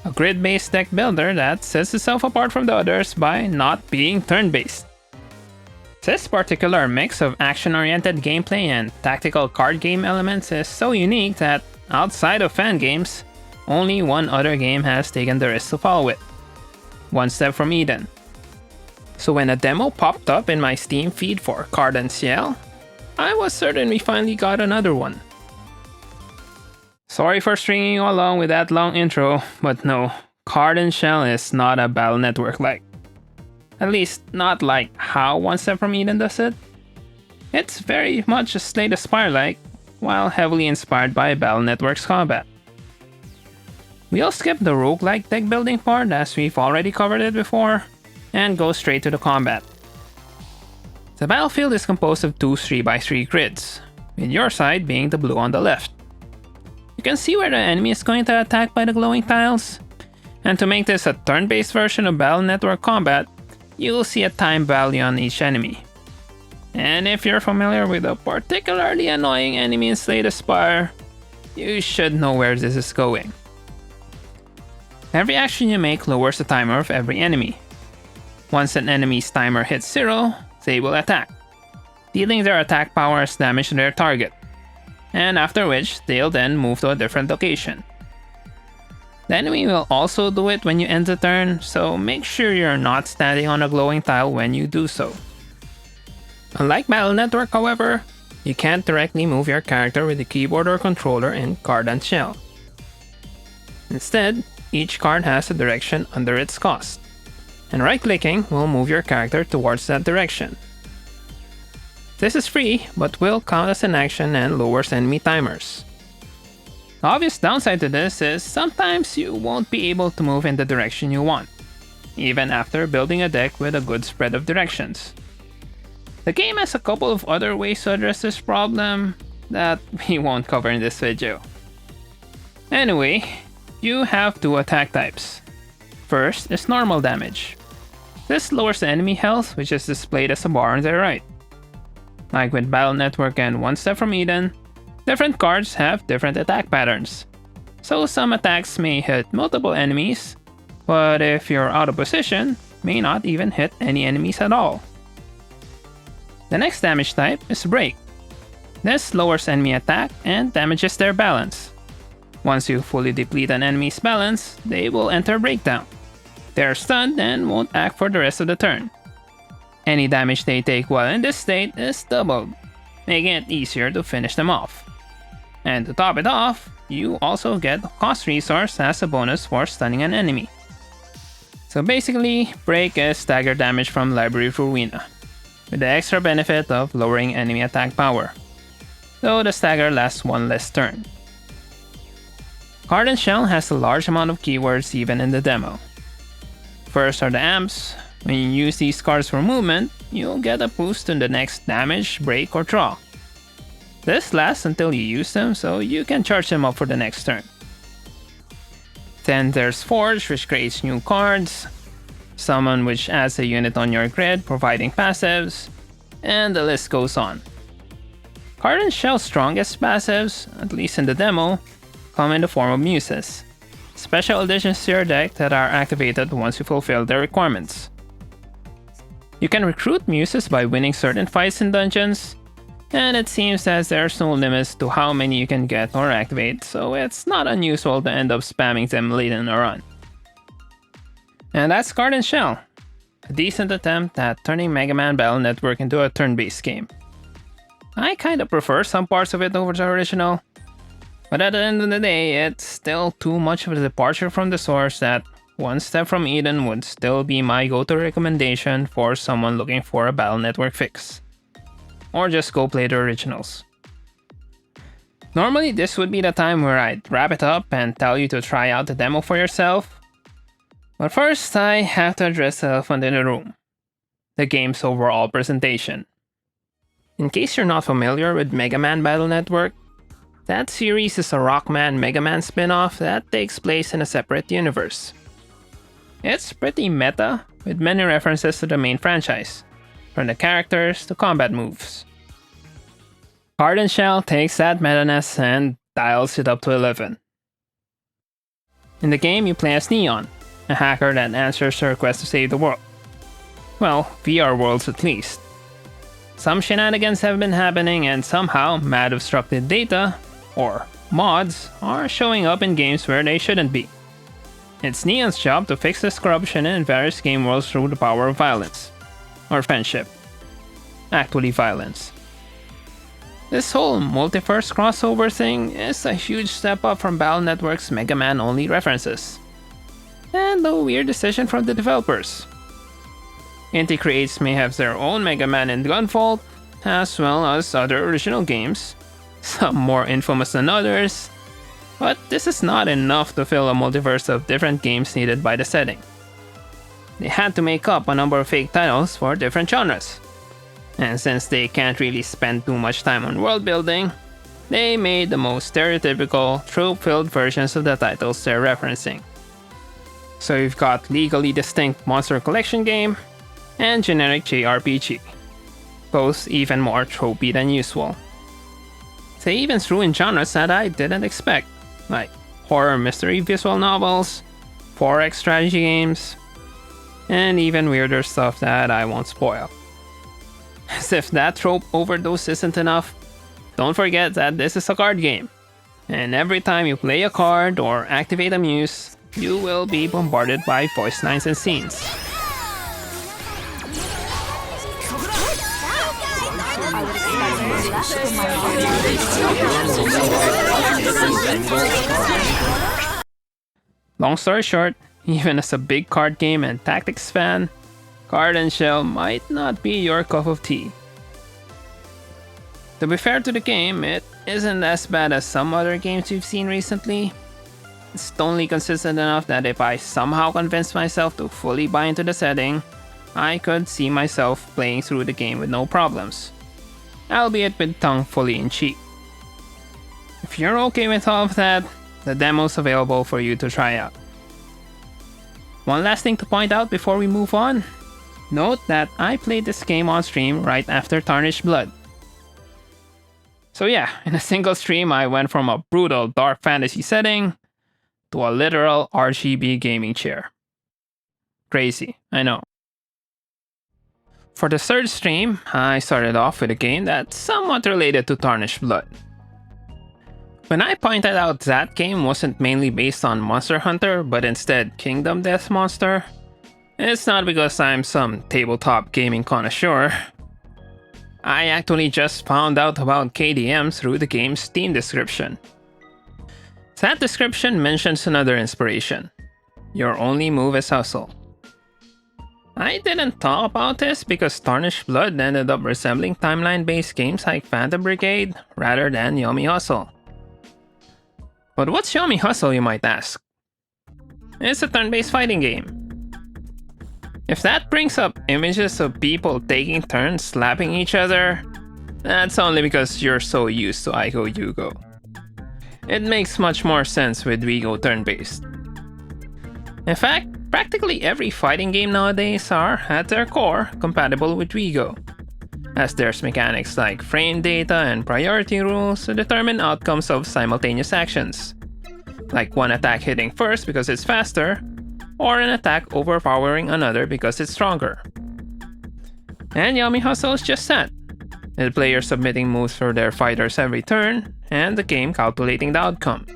a grid-based deck builder that sets itself apart from the others by not being turn-based. This particular mix of action-oriented gameplay and tactical card game elements is so unique that, outside of fan games, only one other game has taken the risk to follow it. One Step from Eden. So when a demo popped up in my Steam feed for Card-en-Ciel, I was certain we finally got another one. Sorry for stringing you along with that long intro, but no, Card-en-Ciel is not a Battle Network-like. At least, not like how One Step from Eden does it. It's very much a Slay the Spire-like, while heavily inspired by Battle Network's combat. We'll skip the roguelike deck building part as we've already covered it before, and go straight to the combat. The battlefield is composed of two 3x3 grids, with your side being the blue on the left. You can see where the enemy is going to attack by the glowing tiles, and to make this a turn-based version of Battle Network combat, you'll see a time value on each enemy. And if you're familiar with a particularly annoying enemy in Slay the Spire, you should know where this is going. Every action you make lowers the timer of every enemy. Once an enemy's timer hits 0, they will attack, dealing their attack power as damage to their target, and after which they'll then move to a different location. The enemy will also do it when you end the turn, so make sure you're not standing on a glowing tile when you do so. Unlike Battle Network, however, you can't directly move your character with the keyboard or controller in Card-en-Ciel. Instead, each card has a direction under its cost, and right-clicking will move your character towards that direction. This is free, but will count as an action and lowers enemy timers. The obvious downside to this is sometimes you won't be able to move in the direction you want, even after building a deck with a good spread of directions. The game has a couple of other ways to address this problem that we won't cover in this video. Anyway, you have two attack types. First is normal damage. This lowers the enemy health, which is displayed as a bar on their right. Like with Battle Network and One Step from Eden, different cards have different attack patterns. So some attacks may hit multiple enemies, but if you're out of position, may not even hit any enemies at all. The next damage type is Break. This lowers enemy attack and damages their balance. Once you fully deplete an enemy's balance, they will enter Breakdown. They are stunned and won't act for the rest of the turn. Any damage they take while in this state is doubled, making it easier to finish them off. And to top it off, you also get Cost Resource as a bonus for stunning an enemy. So basically, Break is stagger damage from Library for Ruina, with the extra benefit of lowering enemy attack power, though the stagger lasts one less turn. Card-en-Ciel has a large amount of keywords even in the demo. First are the amps. When you use these cards for movement, you'll get a boost in the next damage, break, or draw. This lasts until you use them, so you can charge them up for the next turn. Then there's Forge, which creates new cards, Summon, which adds a unit on your grid, providing passives, and the list goes on. Card-en-Ciel's strongest passives, at least in the demo, come in the form of muses, special additions to your deck that are activated once you fulfill their requirements. You can recruit muses by winning certain fights in dungeons, and it seems that there's no limits to how many you can get or activate, so it's not unusual to end up spamming them late in a run. And that's Card-en-Ciel, a decent attempt at turning Mega Man Battle Network into a turn-based game. I kinda prefer some parts of it over the original, but at the end of the day, it's still too much of a departure from the source that One Step from Eden would still be my go-to recommendation for someone looking for a Battle Network fix. Or just go play the originals. Normally this would be the time where I'd wrap it up and tell you to try out the demo for yourself. But first I have to address the elephant in the room. The game's overall presentation. In case you're not familiar with Mega Man Battle Network, that series is a Rockman Mega Man spin-off that takes place in a separate universe. It's pretty meta, with many references to the main franchise, from the characters to combat moves. Card-en-Ciel takes that meta-ness and dials it up to 11. In the game, you play as Neon, a hacker that answers a request to save the world. Well, VR worlds at least. Some shenanigans have been happening and somehow mad obstructed data, or mods, are showing up in games where they shouldn't be. It's Neon's job to fix this corruption in various game worlds through the power of violence. Or friendship. Actually violence. This whole multiverse crossover thing is a huge step up from Battle Network's Mega Man only references. And a weird decision from the developers. Inti Creates may have their own Mega Man in Gunvolt, as well as other original games, some more infamous than others, but this is not enough to fill a multiverse of different games needed by the setting. They had to make up a number of fake titles for different genres. And since they can't really spend too much time on world building, they made the most stereotypical, trope-filled versions of the titles they're referencing. So you've got legally distinct monster collection game, and generic JRPG, both even more tropey than usual. They even threw in genres that I didn't expect, like horror mystery visual novels, 4X strategy games, and even weirder stuff that I won't spoil. As if that trope overdose isn't enough, don't forget that this is a card game, and every time you play a card or activate a muse, you will be bombarded by voice lines and scenes. Long story short, even as a big card game and tactics fan, Card-en-Ciel might not be your cup of tea. To be fair to the game, it isn't as bad as some other games we've seen recently. It's only consistent enough that if I somehow convince myself to fully buy into the setting, I could see myself playing through the game with no problems, albeit with tongue fully in cheek. If you're okay with all of that, the demo's available for you to try out. One last thing to point out before we move on, note that I played this game on stream right after Tarnished Blood. So yeah, in a single stream I went from a brutal dark fantasy setting to a literal RGB gaming chair. Crazy, I know. For the third stream, I started off with a game that's somewhat related to Tarnished Blood. When I pointed out that game wasn't mainly based on Monster Hunter, but instead Kingdom Death Monster, it's not because I'm some tabletop gaming connoisseur. I actually just found out about KDM through the game's Steam description. That description mentions another inspiration. Your only move is hustle. I didn't talk about this because Tarnished Blood ended up resembling timeline-based games like Phantom Brigade rather than Yummy Hustle. But what's Yomi Hustle, you might ask? It's a turn-based fighting game. If that brings up images of people taking turns slapping each other, that's only because you're so used to Ico Yugo. It makes much more sense with WeGo turn-based. In fact, practically every fighting game nowadays are, at their core, compatible with WeGo, as there's mechanics like frame data and priority rules to determine outcomes of simultaneous actions, like one attack hitting first because it's faster, or an attack overpowering another because it's stronger. And Yomi Hustle is just that, the player submitting moves for their fighters every turn, and the game calculating the outcome.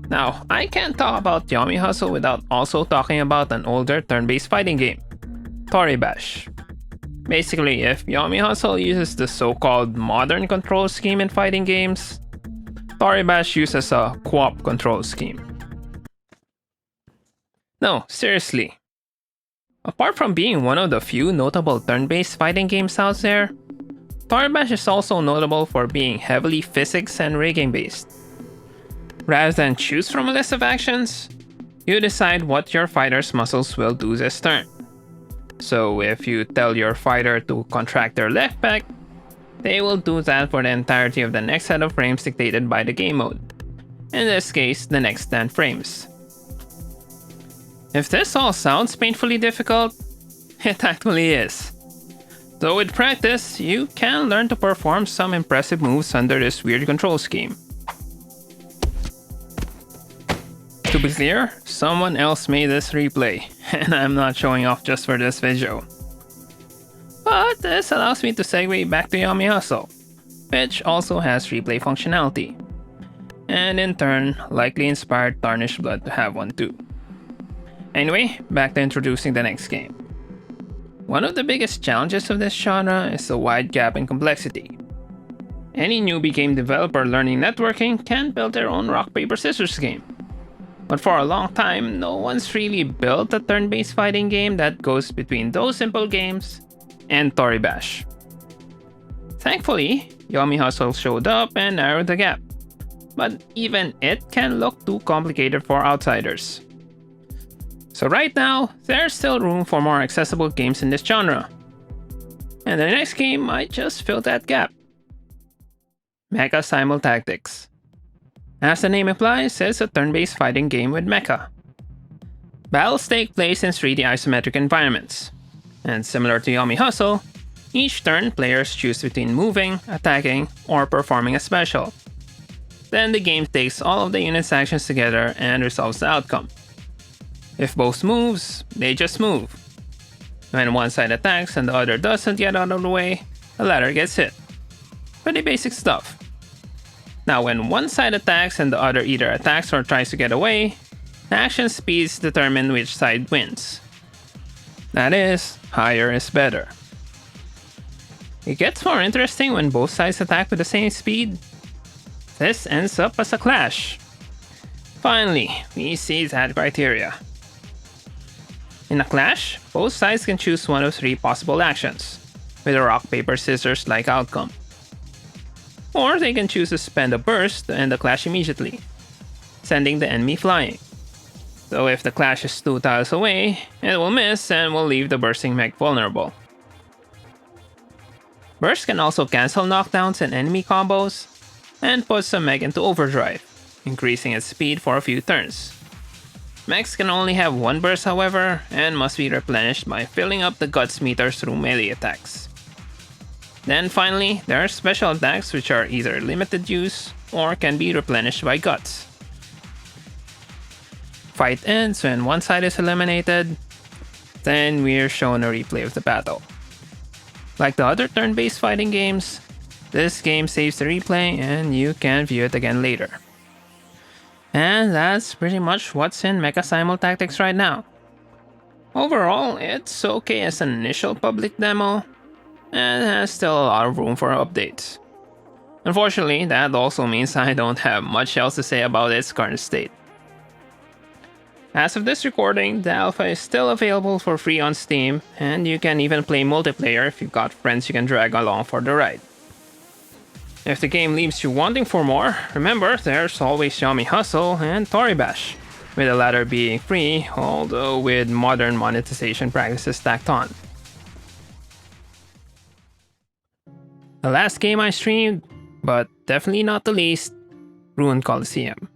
Now, I can't talk about Yomi Hustle without also talking about an older turn-based fighting game, Toribash. Basically, if Yomi Hustle uses the so-called modern control scheme in fighting games, Toribash uses a co-op control scheme. No, seriously. Apart from being one of the few notable turn-based fighting games out there, Toribash is also notable for being heavily physics and rigging based. Rather than choose from a list of actions, you decide what your fighter's muscles will do this turn. So if you tell your fighter to contract their left pec, they will do that for the entirety of the next set of frames dictated by the game mode. In this case, the next 10 frames. If this all sounds painfully difficult, it actually is. Though with practice, you can learn to perform some impressive moves under this weird control scheme. To be clear, someone else made this replay, and I'm not showing off just for this video. But this allows me to segue back to Yomi Hustle, which also has replay functionality, and in turn likely inspired Tarnished Blood to have one too. Anyway, back to introducing the next game. One of the biggest challenges of this genre is the wide gap in complexity. Any newbie game developer learning networking can build their own rock paper scissors game. But for a long time, no one's really built a turn-based fighting game that goes between those simple games and Toribash. Thankfully, Yomi Hustle showed up and narrowed the gap, but even it can look too complicated for outsiders. So right now, there's still room for more accessible games in this genre. And the next game might just fill that gap. Mecha Simultactics. As the name implies, it's a turn-based fighting game with mecha. Battles take place in 3D isometric environments. And similar to Yomi Hustle, each turn players choose between moving, attacking, or performing a special. Then the game takes all of the units' actions together and resolves the outcome. If both moves, they just move. When one side attacks and the other doesn't get out of the way, the latter gets hit. Pretty basic stuff. Now when one side attacks and the other either attacks or tries to get away, the action speeds determine which side wins. That is, higher is better. It gets more interesting when both sides attack with the same speed. This ends up as a clash. Finally, we see that criteria. In a clash, both sides can choose one of 3 possible actions, with a rock, paper, scissors like outcome. Or they can choose to spend a burst to end the clash immediately, sending the enemy flying. So if the clash is 2 tiles away, it will miss and will leave the bursting mech vulnerable. Burst can also cancel knockdowns and enemy combos, and puts the mech into overdrive, increasing its speed for a few turns. Mechs can only have 1 burst however, and must be replenished by filling up the guts meter through melee attacks. Then finally, there are special attacks which are either limited use, or can be replenished by guts. Fight ends when one side is eliminated, then we're shown a replay of the battle. Like the other turn-based fighting games, this game saves the replay and you can view it again later. And that's pretty much what's in Mecha Simultactics right now. Overall, it's okay as an initial public demo, and has still a lot of room for updates. Unfortunately, that also means I don't have much else to say about its current state. As of this recording, the alpha is still available for free on Steam, and you can even play multiplayer if you've got friends you can drag along for the ride. If the game leaves you wanting for more, remember there's always Yummy Hustle and Toribash, with the latter being free, although with modern monetization practices tacked on. The last game I streamed, but definitely not the least, Rune Coliseum.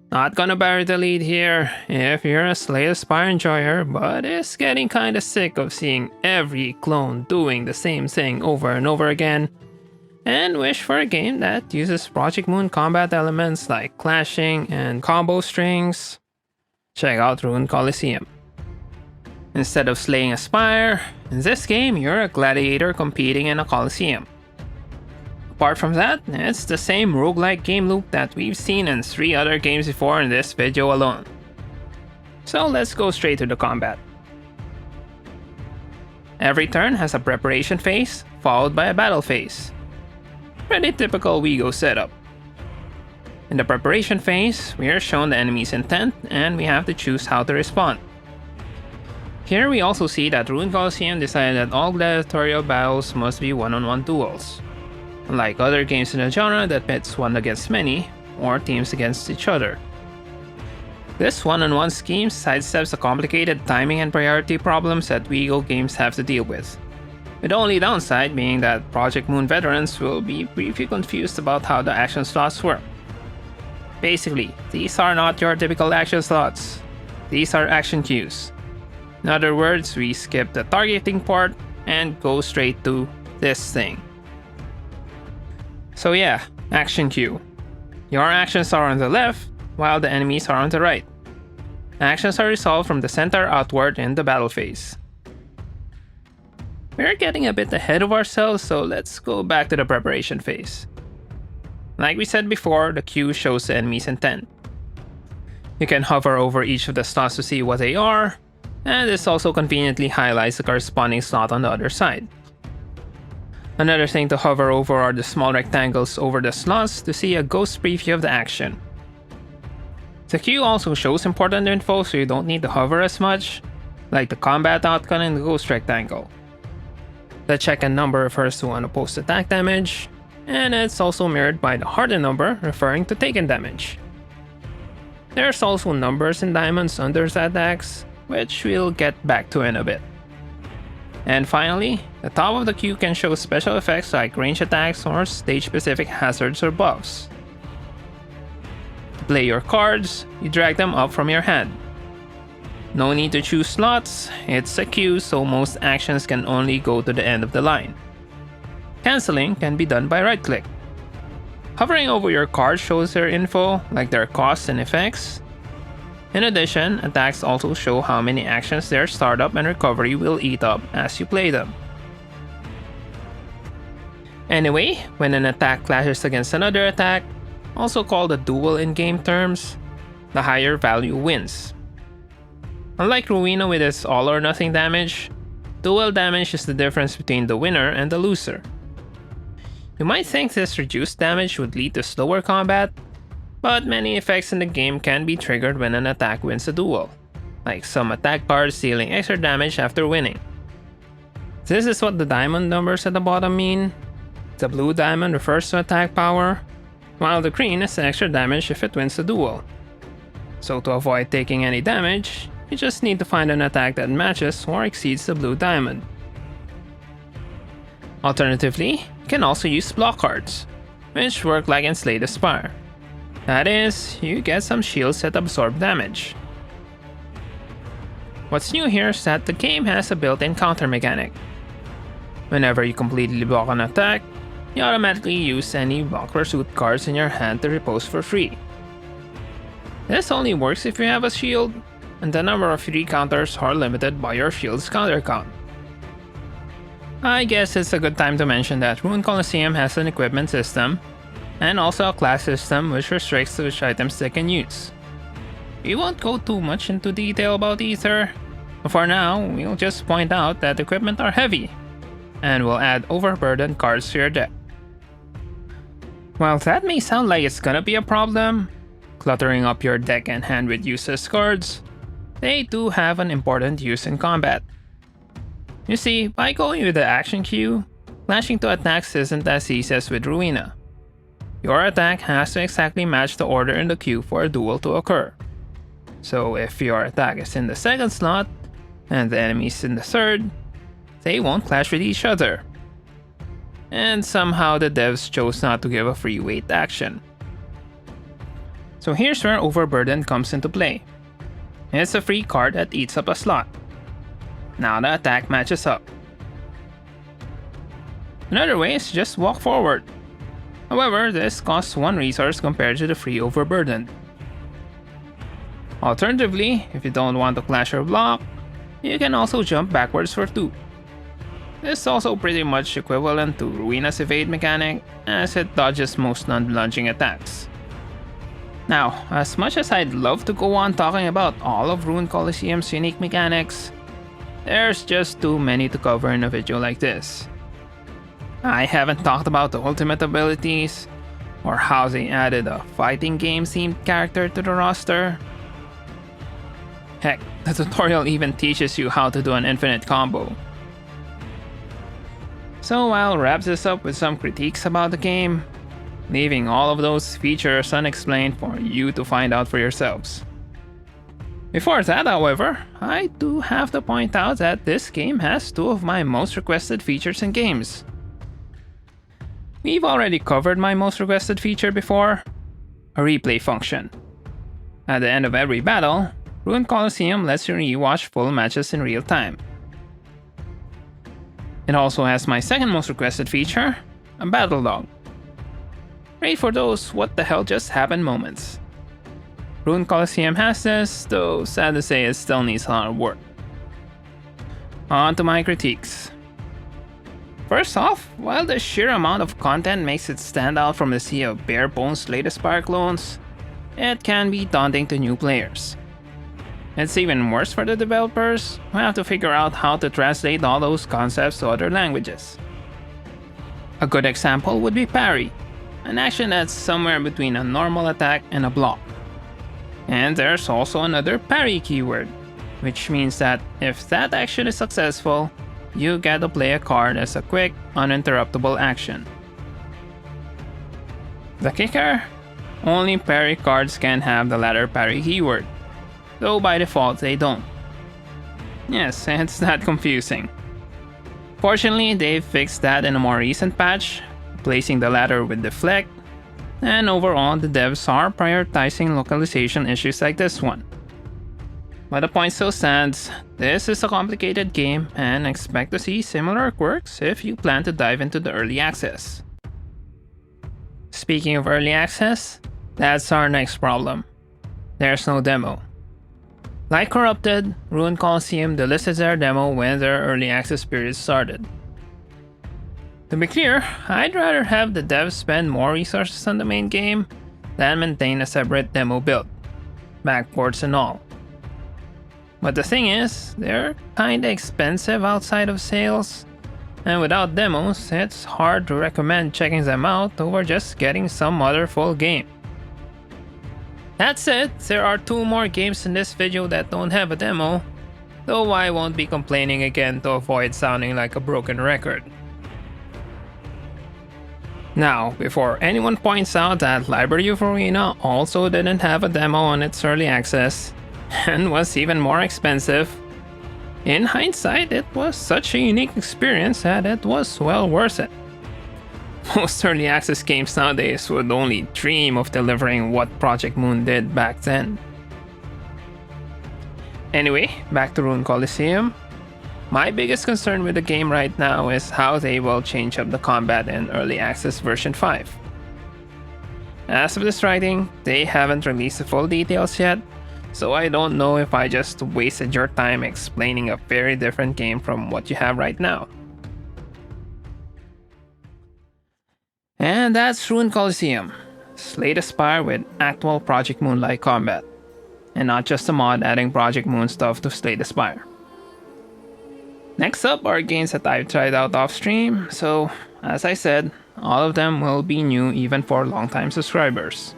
Not gonna bury the lead here if you're a Slay the Spire enjoyer, but is getting kinda sick of seeing every clone doing the same thing over and over again, and wish for a game that uses Project Moon combat elements like clashing and combo strings. Check out Rune Coliseum. Instead of slaying a spire, in this game you're a gladiator competing in a coliseum. Apart from that, it's the same roguelike game loop that we've seen in 3 other games before in this video alone. So let's go straight to the combat. Every turn has a preparation phase, followed by a battle phase. Pretty typical WeGo setup. In the preparation phase, we are shown the enemy's intent, and we have to choose how to respond. Here we also see that Rune Coliseum decided that all gladiatorial battles must be one-on-one duels. Unlike other games in the genre that pits one against many, or teams against each other. This one-on-one scheme sidesteps the complicated timing and priority problems that WeGo games have to deal with the only downside being that Project Moon veterans will be briefly confused about how the action slots work. Basically, these are not your typical action slots, these are action queues. In other words, we skip the targeting part and go straight to this thing. So yeah, action queue. Your actions are on the left, while the enemies are on the right. Actions are resolved from the center outward in the battle phase. We're getting a bit ahead of ourselves, so let's go back to the preparation phase. Like we said before, the queue shows the enemy's intent. You can hover over each of the slots to see what they are, and this also conveniently highlights the corresponding slot on the other side. Another thing to hover over are the small rectangles over the slots to see a ghost preview of the action. The queue also shows important info, so you don't need to hover as much, like the combat outcome in the ghost rectangle. The check and number refers to unopposed attack damage, and it's also mirrored by the hardened number referring to taken damage. There's also numbers and diamonds under the attacks, which we'll get back to in a bit. And finally, the top of the queue can show special effects like range attacks or stage-specific hazards or buffs. To play your cards, you drag them up from your hand. No need to choose slots, it's a queue so most actions can only go to the end of the line. Cancelling can be done by right-click. Hovering over your card shows their info, like their costs and effects. In addition, attacks also show how many actions their startup and recovery will eat up as you play them. Anyway, when an attack clashes against another attack, also called a duel in game terms, the higher value wins. Unlike Ruina with its all or nothing damage, duel damage is the difference between the winner and the loser. You might think this reduced damage would lead to slower combat, but many effects in the game can be triggered when an attack wins a duel, like some attack cards dealing extra damage after winning. This is what the diamond numbers at the bottom mean. The blue diamond refers to attack power, while the green is extra damage if it wins the duel. So to avoid taking any damage, you just need to find an attack that matches or exceeds the blue diamond. Alternatively, you can also use block cards, which work like in Slay the Spire. That is, you get some shields that absorb damage. What's new here is that the game has a built-in counter mechanic. Whenever you completely block an attack, you automatically use any block pursuit cards in your hand to repose for free. This only works if you have a shield, and the number of free counters are limited by your shield's counter count. I guess it's a good time to mention that Rune Coliseum has an equipment system, and also a class system which restricts which items they can use. We won't go too much into detail about either, but for now, we'll just point out that equipment are heavy, and will add overburdened cards to your deck. While that may sound like it's gonna be a problem, cluttering up your deck and hand with useless cards, they do have an important use in combat. You see, by going with the action queue, clashing to attacks isn't as easy as with Ruina. Your attack has to exactly match the order in the queue for a duel to occur. So if your attack is in the second slot, and the enemy is in the third, they won't clash with each other. And somehow the devs chose not to give a free wait action. So here's where Overburden comes into play. It's a free card that eats up a slot. Now the attack matches up. Another way is just walk forward. However, this costs 1 resource compared to the free Overburden. Alternatively, if you don't want to clash or block, you can also jump backwards for 2. This is also pretty much equivalent to Ruina's evade mechanic, as it dodges most non-lunging attacks. Now, as much as I'd love to go on talking about all of Rune Coliseum's unique mechanics, there's just too many to cover in a video like this. I haven't talked about the ultimate abilities, or how they added a fighting game themed character to the roster. Heck, the tutorial even teaches you how to do an infinite combo. So I'll wrap this up with some critiques about the game, leaving all of those features unexplained for you to find out for yourselves. Before that, however, I do have to point out that this game has 2 of my most requested features in games. We've already covered my most requested feature before, a replay function. At the end of every battle, Rune Coliseum lets you rewatch full matches in real time. It also has my second most requested feature, a battle log. Great for those what the hell just happened moments. Rune Coliseum has this, though sad to say it still needs a lot of work. On to my critiques. First off, while the sheer amount of content makes it stand out from the sea of bare bones LONESTAR clones, it can be daunting to new players. It's even worse for the developers, who have to figure out how to translate all those concepts to other languages. A good example would be parry, an action that's somewhere between a normal attack and a block. And there's also another parry keyword, which means that if that action is successful, you get to play a card as a quick, uninterruptible action. The kicker? Only parry cards can have the latter parry keyword, though by default they don't. Yes, it's that confusing. Fortunately, they've fixed that in a more recent patch, replacing the latter with deflect, and overall the devs are prioritizing localization issues like this one. But the point still stands, this is a complicated game and expect to see similar quirks if you plan to dive into the early access. Speaking of early access, that's our next problem. There's no demo. Like Corrupted, Rune Coliseum delisted their demo when their early access period started. To be clear, I'd rather have the devs spend more resources on the main game than maintain a separate demo build, backports and all. But the thing is, they're kinda expensive outside of sales, and without demos, it's hard to recommend checking them out over just getting some other full game. That said, there are 2 more games in this video that don't have a demo, though I won't be complaining again to avoid sounding like a broken record. Now, before anyone points out that Library of Ruina also didn't have a demo on its early access, and was even more expensive, in hindsight it was such a unique experience that it was well worth it. Most early access games nowadays would only dream of delivering what Project Moon did back then. Anyway, back to Rune Coliseum. My biggest concern with the game right now is how they will change up the combat in Early Access version 5. As of this writing, they haven't released the full details yet, so I don't know if I just wasted your time explaining a very different game from what you have right now. And that's Rune Coliseum, Slay the Spire with actual Project Moon-like combat, and not just a mod adding Project Moon stuff to Slay the Spire. Next up are games that I've tried out off stream, so as I said, all of them will be new even for longtime subscribers.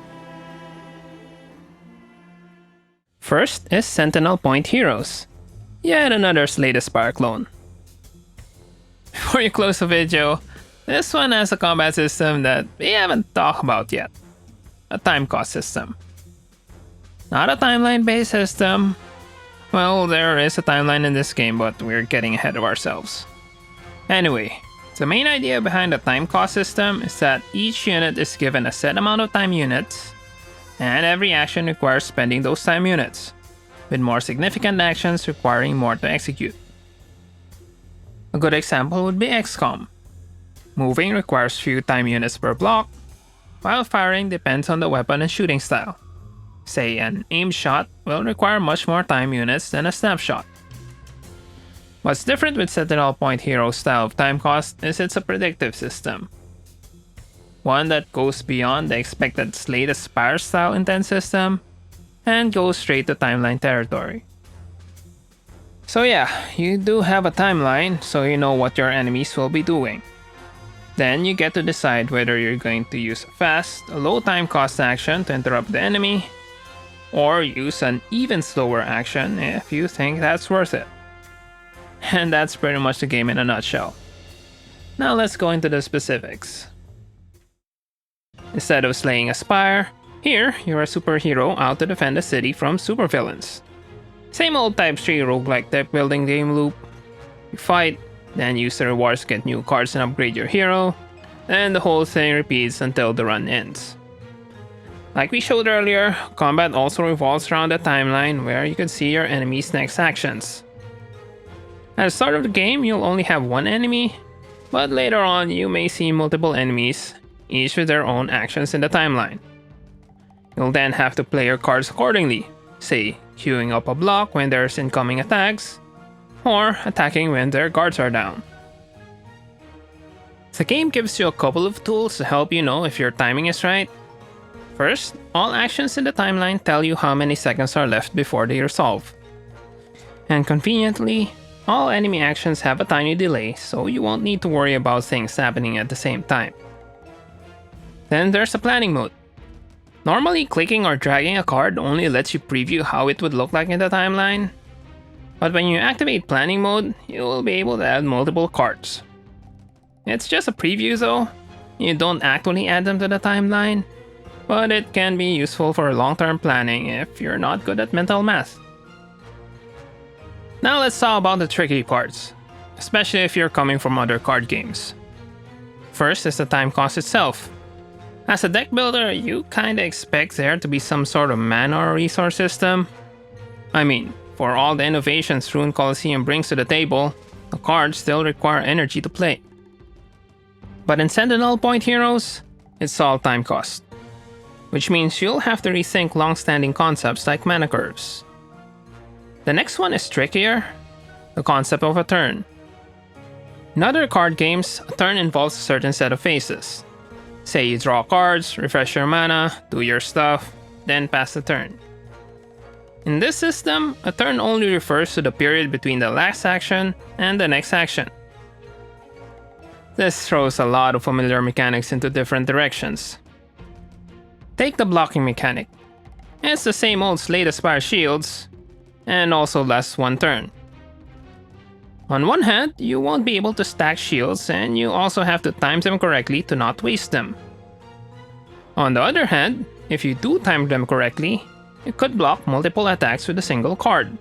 First is Sentinel Point Heroes, yet another Slay the Spire clone. Before you close the video, This one has a combat system that we haven't talked about yet. A time cost system. Not a timeline-based system. Well, there is a timeline in this game, but we're getting ahead of ourselves. Anyway, the main idea behind the time cost system is that each unit is given a set amount of time units, and every action requires spending those time units, with more significant actions requiring more to execute. A good example would be XCOM. Moving requires few time units per block, while firing depends on the weapon and shooting style. Say, an aimed shot will require much more time units than a snapshot. What's different with Sentinel Point Hero's style of time cost is it's a predictive system. One that goes beyond the expected Slay the Spire style intent system, and goes straight to timeline territory. So yeah, you do have a timeline, so you know what your enemies will be doing. Then you get to decide whether you're going to use a fast, low time cost action to interrupt the enemy, or use an even slower action if you think that's worth it. And that's pretty much the game in a nutshell. Now let's go into the specifics. Instead of slaying a spire, here you're a superhero out to defend the city from supervillains. Same old type 3 roguelike deck building game loop. You fight, then use the rewards to get new cards and upgrade your hero, and the whole thing repeats until the run ends. Like we showed earlier, combat also revolves around a timeline where you can see your enemy's next actions. At the start of the game, you'll only have one enemy, but later on you may see multiple enemies, each with their own actions in the timeline. You'll then have to play your cards accordingly, say, queuing up a block when there's incoming attacks, or attacking when their guards are down. The game gives you a couple of tools to help you know if your timing is right. First, all actions in the timeline tell you how many seconds are left before they resolve. And conveniently, all enemy actions have a tiny delay, so you won't need to worry about things happening at the same time. Then there's a planning mode. Normally, clicking or dragging a card only lets you preview how it would look like in the timeline. But when you activate planning mode, you will be able to add multiple cards. It's just a preview though, you don't actually add them to the timeline, but it can be useful for long-term planning if you're not good at mental math. Now let's talk about the tricky parts, especially if you're coming from other card games. First is the time cost itself. As a deck builder, you kinda expect there to be some sort of mana or resource system. I mean, for all the innovations Rune Coliseum brings to the table, the cards still require energy to play. But in Sentinel Point Heroes, it's all time cost, which means you'll have to rethink long-standing concepts like mana curves. The next one is trickier, the concept of a turn. In other card games, a turn involves a certain set of phases. Say you draw cards, refresh your mana, do your stuff, then pass the turn. In this system, a turn only refers to the period between the last action and the next action. This throws a lot of familiar mechanics into different directions. Take the blocking mechanic. It's the same old Slay the Spire shields, and also lasts one turn. On one hand, you won't be able to stack shields, and you also have to time them correctly to not waste them. On the other hand, if you do time them correctly, you could block multiple attacks with a single card.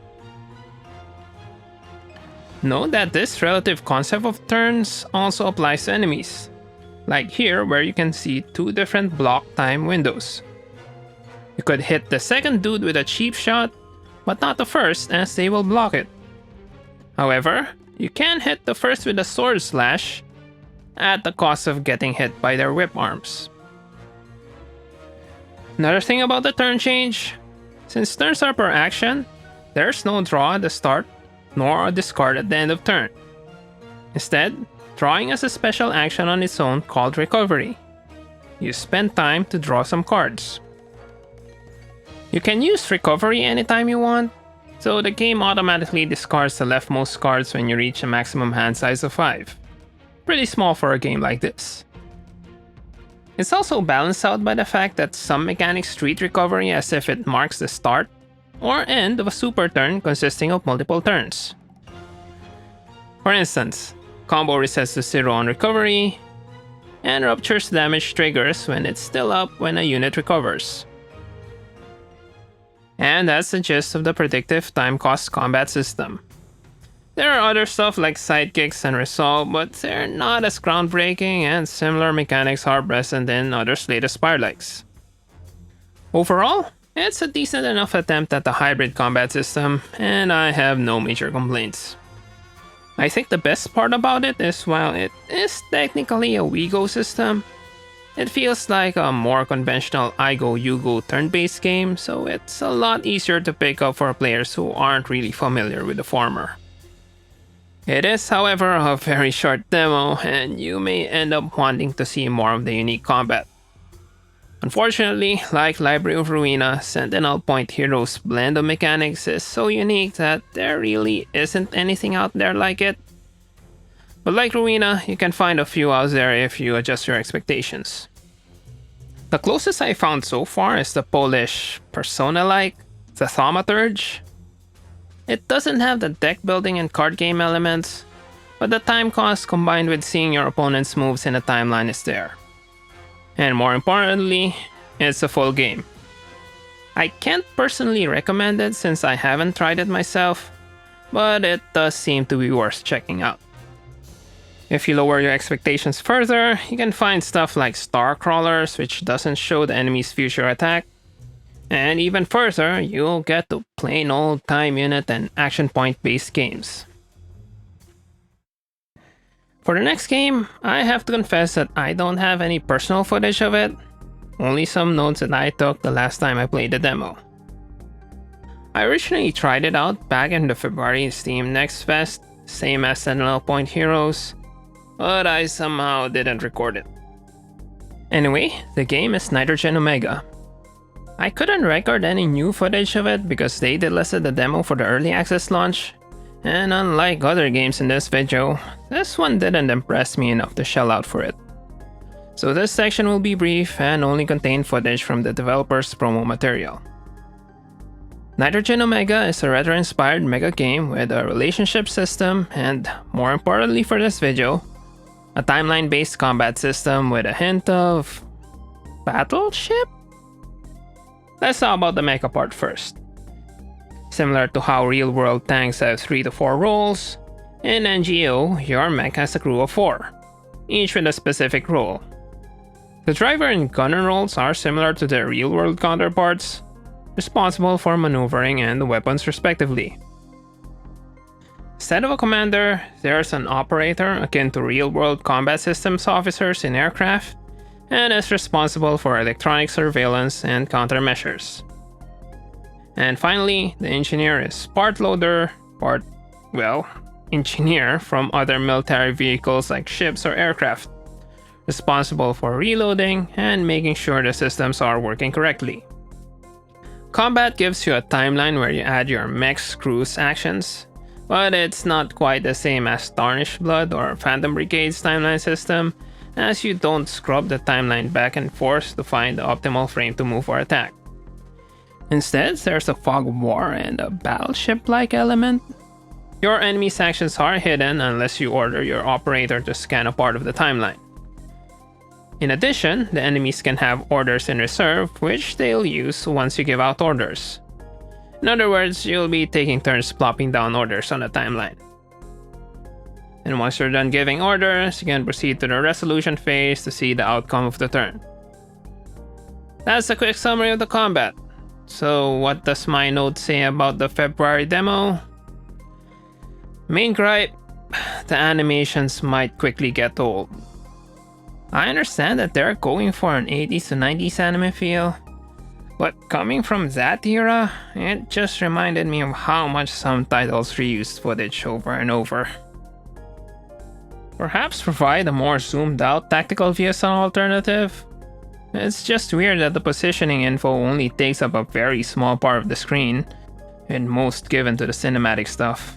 Note that this relative concept of turns also applies to enemies, like here where you can see two different block time windows. You could hit the second dude with a cheap shot, but not the first as they will block it. However, you can hit the first with a sword slash, at the cost of getting hit by their whip arms. Another thing about the turn change, since turns are per action, there's no draw at the start, nor a discard at the end of turn. Instead, drawing is a special action on its own called recovery. You spend time to draw some cards. You can use recovery anytime you want, so the game automatically discards the leftmost cards when you reach a maximum hand size of 5. Pretty small for a game like this. It's also balanced out by the fact that some mechanics treat recovery as if it marks the start or end of a super turn consisting of multiple turns. For instance, combo resets to 0 on recovery, and Rupture's damage triggers when it's still up when a unit recovers. And that's the gist of the predictive time cost combat system. There are other stuff like sidekicks and resolve, but they're not as groundbreaking, and similar mechanics are present in others' latest Timelikes. Overall, it's a decent enough attempt at the hybrid combat system, and I have no major complaints. I think the best part about it is while it is technically a WeGo system, it feels like a more conventional I go you go turn-based game, so it's a lot easier to pick up for players who aren't really familiar with the former. It is, however, a very short demo, and you may end up wanting to see more of the unique combat. Unfortunately, like Library of Ruina, Sentinel Point Heroes' blend of mechanics is so unique that there really isn't anything out there like it. But like Ruina, you can find a few out there if you adjust your expectations. The closest I found so far is the Polish Persona-like, the Thaumaturge. It doesn't have the deck building and card game elements, but the time cost combined with seeing your opponent's moves in a timeline is there. And more importantly, it's a full game. I can't personally recommend it since I haven't tried it myself, but it does seem to be worth checking out. If you lower your expectations further, you can find stuff like Star Crawlers, which doesn't show the enemy's future attack. And even further, you'll get to plain old time unit and action point based games. For the next game, I have to confess that I don't have any personal footage of it, only some notes that I took the last time I played the demo. I originally tried it out back in the February Steam Next Fest, same as Sentinel Point Heroes, but I somehow didn't record it. Anyway, the game is Nitrogen Omega. I couldn't record any new footage of it because they delisted the demo for the early access launch, and unlike other games in this video, this one didn't impress me enough to shell out for it. So this section will be brief and only contain footage from the developer's promo material. Nitrogen Omega is a retro-inspired mecha game with a relationship system and, more importantly for this video, a timeline-based combat system with a hint of battleship? Let's talk about the mecha part first. Similar to how real-world tanks have 3 to 4 roles, in NGO, your mech has a crew of 4, each with a specific role. The driver and gunner roles are similar to their real-world counterparts, responsible for maneuvering and the weapons respectively. Instead of a commander, there's an operator akin to real-world combat systems officers in aircraft, and is responsible for electronic surveillance and countermeasures. And finally, the engineer is part loader, engineer from other military vehicles like ships or aircraft, responsible for reloading and making sure the systems are working correctly. Combat gives you a timeline where you add your mech's crew's actions, but it's not quite the same as Tarnished Blood or Phantom Brigade's timeline system, as you don't scrub the timeline back and forth to find the optimal frame to move or attack. Instead, there's a fog of war and a battleship-like element. Your enemy's actions are hidden unless you order your operator to scan a part of the timeline. In addition, the enemies can have orders in reserve, which they'll use once you give out orders. In other words, you'll be taking turns plopping down orders on the timeline. And once you're done giving orders, you can proceed to the resolution phase to see the outcome of the turn. That's a quick summary of the combat. So what does my note say about the February demo? Main gripe, the animations might quickly get old. I understand that they're going for an 80s to 90s anime feel, but coming from that era, it just reminded me of how much some titles reused footage over and over. Perhaps provide a more zoomed out tactical view as an alternative. It's just weird that the positioning info only takes up a very small part of the screen, and most given to the cinematic stuff.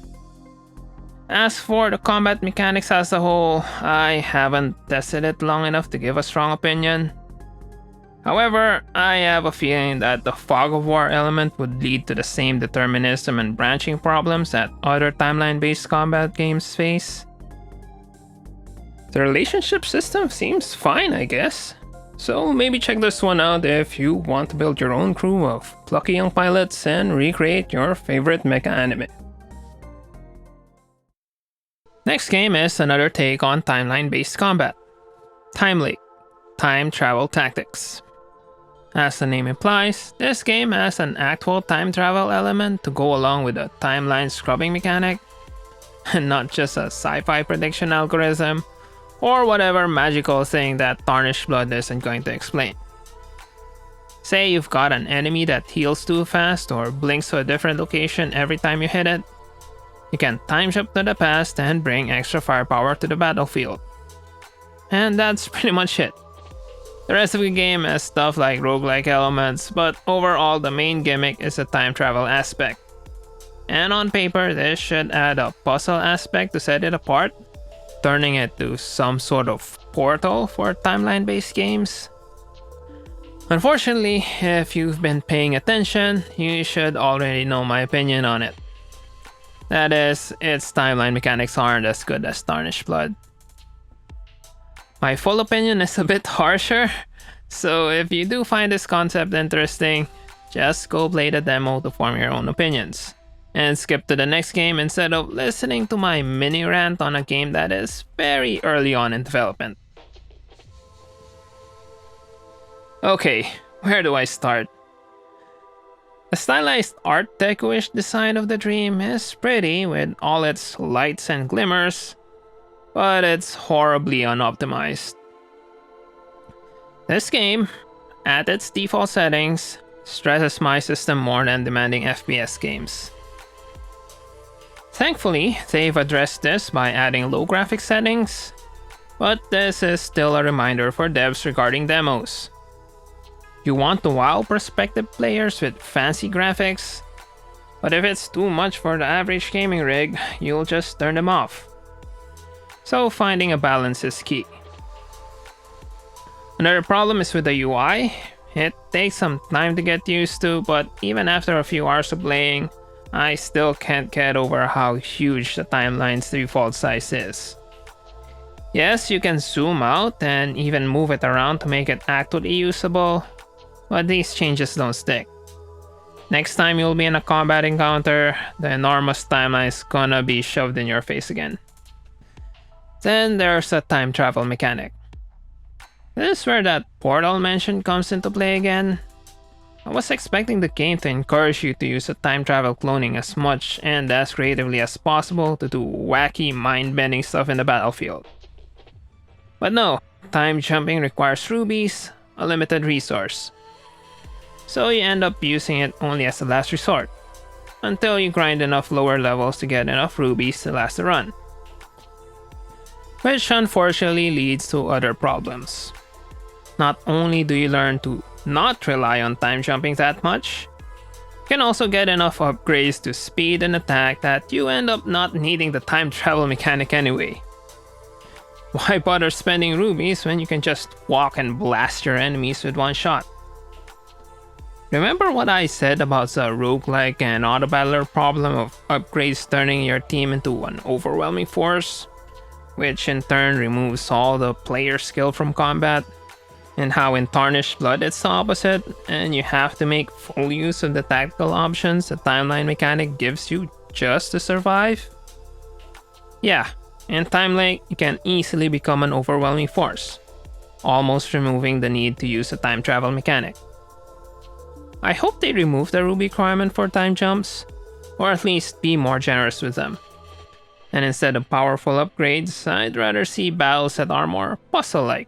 As for the combat mechanics as a whole, I haven't tested it long enough to give a strong opinion. However, I have a feeling that the fog of war element would lead to the same determinism and branching problems that other timeline-based combat games face. The relationship system seems fine, I guess. So maybe check this one out if you want to build your own crew of plucky young pilots and recreate your favorite mecha anime. Next game is another take on timeline-based combat. Timelake, Time Travel Tactics. As the name implies, this game has an actual time travel element to go along with a timeline scrubbing mechanic, and not just a sci-fi prediction algorithm, or whatever magical thing that Tarnished Blood isn't going to explain. Say you've got an enemy that heals too fast or blinks to a different location every time you hit it, you can time jump to the past and bring extra firepower to the battlefield. And that's pretty much it. The rest of the game has stuff like roguelike elements, but overall the main gimmick is the time travel aspect. And on paper, this should add a puzzle aspect to set it apart, turning it to some sort of portal for timeline-based games. Unfortunately, if you've been paying attention, you should already know my opinion on it. That is, its timeline mechanics aren't as good as Tarnished Blood. My full opinion is a bit harsher, so if you do find this concept interesting, just go play the demo to form your own opinions, and skip to the next game instead of listening to my mini rant on a game that is very early on in development. Okay, where do I start? The stylized art deco-ish design of the dream is pretty with all its lights and glimmers, but it's horribly unoptimized. This game, at its default settings, stresses my system more than demanding FPS games. Thankfully, they've addressed this by adding low graphics settings, but this is still a reminder for devs regarding demos. You want to wow prospective players with fancy graphics, but if it's too much for the average gaming rig, you'll just turn them off. So finding a balance is key. Another problem is with the UI. It takes some time to get used to, but even after a few hours of playing, I still can't get over how huge the timeline's default size is. Yes, you can zoom out and even move it around to make it actually usable, but these changes don't stick. Next time you'll be in a combat encounter, the enormous timeline is gonna be shoved in your face again. Then there's a time travel mechanic. This is where that portal mention comes into play again. I was expecting the game to encourage you to use a time travel cloning as much and as creatively as possible to do wacky mind-bending stuff in the battlefield. But no, time jumping requires rubies, a limited resource. So you end up using it only as a last resort, until you grind enough lower levels to get enough rubies to last the run. Which unfortunately leads to other problems. Not only do you learn to not rely on time jumping that much, you can also get enough upgrades to speed and attack that you end up not needing the time travel mechanic anyway. Why bother spending rubies when you can just walk and blast your enemies with one shot? Remember what I said about the roguelike and auto-battler problem of upgrades turning your team into an overwhelming force, which in turn removes all the player skill from combat, and how in Tarnished Blood it's the opposite, and you have to make full use of the tactical options the timeline mechanic gives you just to survive? Yeah, in Timelake you can easily become an overwhelming force, almost removing the need to use a time travel mechanic. I hope they remove the ruby requirement for time jumps, or at least be more generous with them. And instead of powerful upgrades, I'd rather see battles that are more puzzle-like.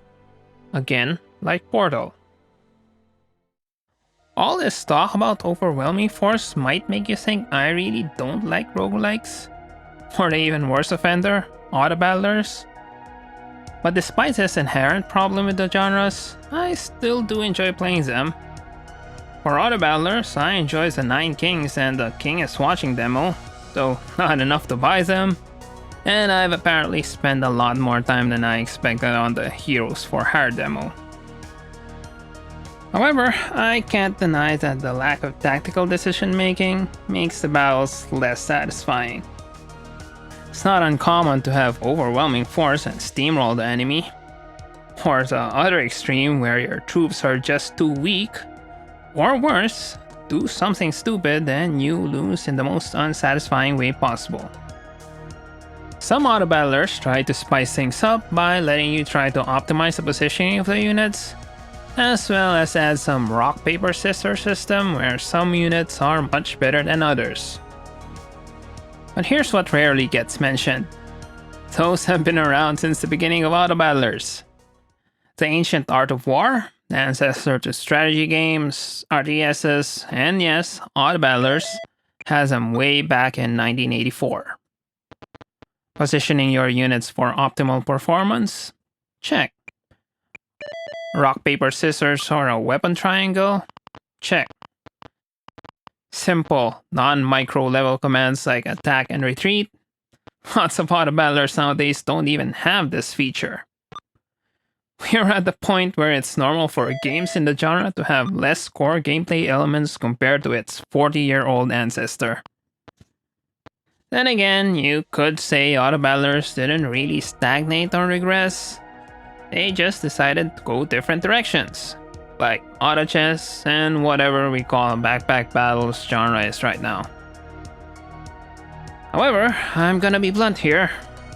Again, like Portal. All this talk about overwhelming force might make you think I really don't like roguelikes, or the even worse offender, auto-battlers. But despite this inherent problem with the genres, I still do enjoy playing them. For auto-battlers, I enjoy the 9 Kings and the King is Watching demo, though not enough to buy them, and I've apparently spent a lot more time than I expected on the Heroes for Hire demo. However, I can't deny that the lack of tactical decision making makes the battles less satisfying. It's not uncommon to have overwhelming force and steamroll the enemy, or the other extreme where your troops are just too weak, or worse, do something stupid and you lose in the most unsatisfying way possible. Some auto battlers try to spice things up by letting you try to optimize the positioning of the units, as well as add some rock paper scissors system where some units are much better than others. But here's what rarely gets mentioned. Those have been around since the beginning of auto battlers. The ancient art of war, the ancestor to strategy games, RTSs, and yes, auto battlers, has them way back in 1984. Positioning your units for optimal performance? Check. Rock, paper, scissors, or a weapon triangle? Check. Simple, non-micro level commands like attack and retreat? Lots of auto battlers nowadays don't even have this feature. We're at the point where it's normal for games in the genre to have less core gameplay elements compared to its 40-year-old ancestor. Then again, you could say auto battlers didn't really stagnate or regress. They just decided to go different directions, like auto chess and whatever we call backpack battles genre is right now. However, I'm gonna be blunt here.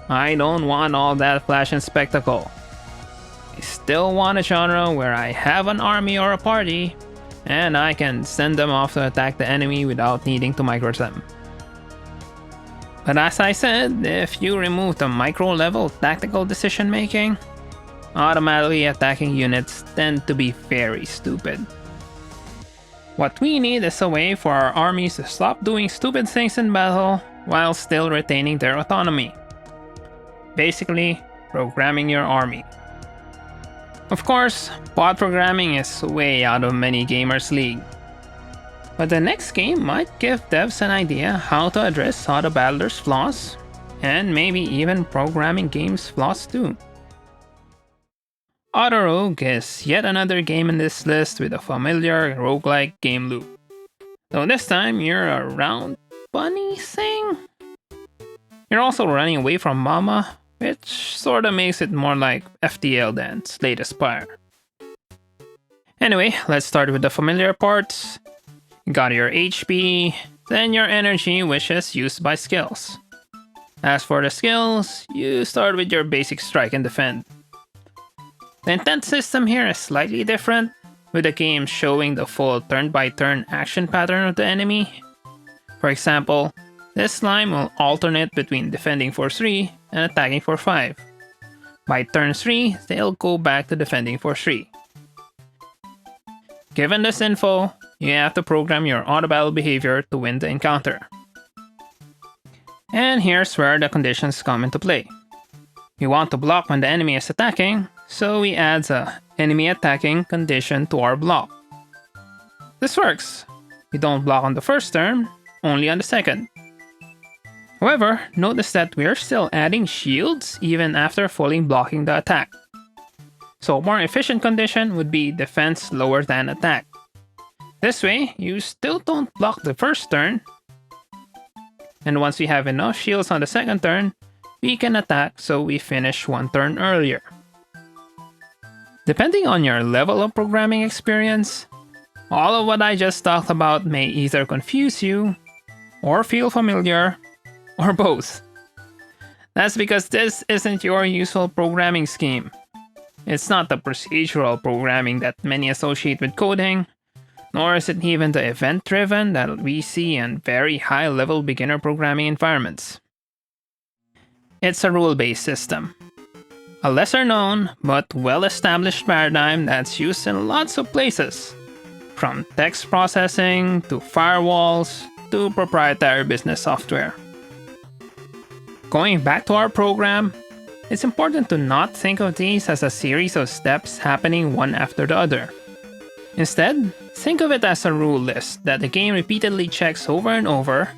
I don't want all that flash and spectacle. I still want a genre where I have an army or a party, and I can send them off to attack the enemy without needing to micro them. But as I said, if you remove the micro-level tactical decision making, automatically attacking units tend to be very stupid. What we need is a way for our armies to stop doing stupid things in battle while still retaining their autonomy. Basically, programming your army. Of course, bot programming is way out of many gamers' league. But the next game might give devs an idea how to address auto battlers' flaws, and maybe even programming games' flaws too. Auto Rogue is yet another game in this list with a familiar roguelike game loop. Though this time you're a round bunny thing? You're also running away from Mama, which sorta makes it more like FTL than Slay the Spire. Anyway, let's start with the familiar parts. You got your HP, then your energy, which is used by skills. As for the skills, you start with your basic strike and defend. The intent system here is slightly different, with the game showing the full turn-by-turn action pattern of the enemy. For example, this slime will alternate between defending for 3 and attacking for 5. By turn 3, they'll go back to defending for 3. Given this info, you have to program your auto-battle behavior to win the encounter. And here's where the conditions come into play. We want to block when the enemy is attacking, so we add the enemy attacking condition to our block. This works. We don't block on the first turn, only on the second. However, notice that we're still adding shields even after fully blocking the attack. So a more efficient condition would be defense lower than attack. This way, you still don't block the first turn, and once we have enough shields on the second turn, we can attack so we finish one turn earlier. Depending on your level of programming experience, all of what I just talked about may either confuse you, or feel familiar, or both. That's because this isn't your usual programming scheme. It's not the procedural programming that many associate with coding, nor is it even the event-driven that we see in very high-level beginner programming environments. It's a rule-based system. A lesser-known, but well-established paradigm that's used in lots of places, from text processing, to firewalls, to proprietary business software. Going back to our program, it's important to not think of these as a series of steps happening one after the other. Instead, think of it as a rule list that the game repeatedly checks over and over,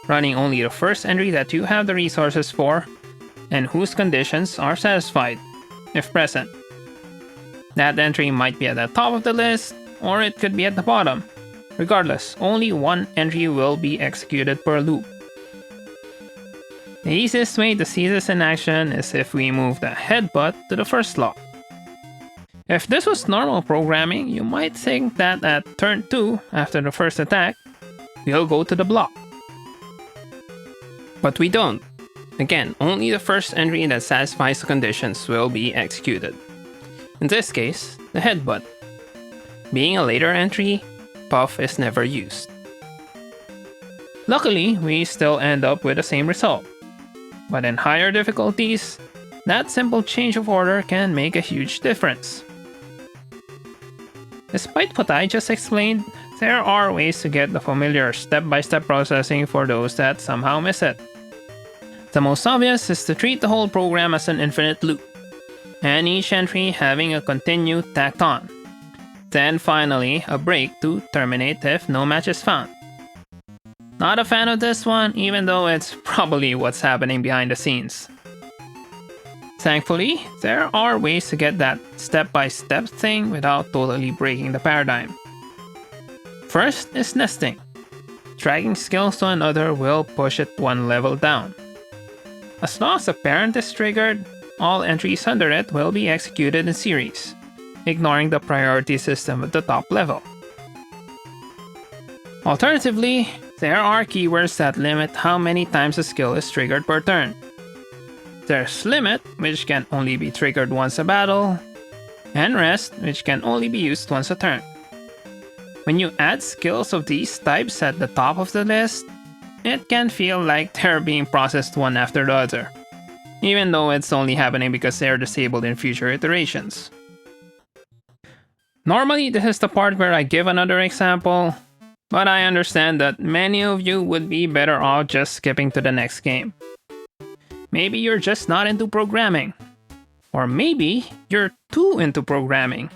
running only the first entry that you have the resources for, and whose conditions are satisfied, if present. That entry might be at the top of the list, or it could be at the bottom. Regardless, only one entry will be executed per loop. The easiest way to see this in action is if we move the headbutt to the first slot. If this was normal programming, you might think that at turn 2, after the first attack, we'll go to the block. But we don't. Again, only the first entry that satisfies the conditions will be executed. In this case, the headbutt. Being a later entry, Puff is never used. Luckily, we still end up with the same result. But in higher difficulties, that simple change of order can make a huge difference. Despite what I just explained, there are ways to get the familiar step-by-step processing for those that somehow miss it. The most obvious is to treat the whole program as an infinite loop, and each entry having a continue tacked on. Then finally, a break to terminate if no match is found. Not a fan of this one, even though it's probably what's happening behind the scenes. Thankfully, there are ways to get that step-by-step thing without totally breaking the paradigm. First is nesting. Dragging skills to another will push it one level down. As long as the parent is triggered, all entries under it will be executed in series, ignoring the priority system at the top level. Alternatively, there are keywords that limit how many times a skill is triggered per turn. There's Limit, which can only be triggered once a battle, and Rest, which can only be used once a turn. When you add skills of these types at the top of the list, it can feel like they're being processed one after the other, even though it's only happening because they're disabled in future iterations. Normally, this is the part where I give another example, but I understand that many of you would be better off just skipping to the next game. Maybe you're just not into programming. Or maybe you're too into programming,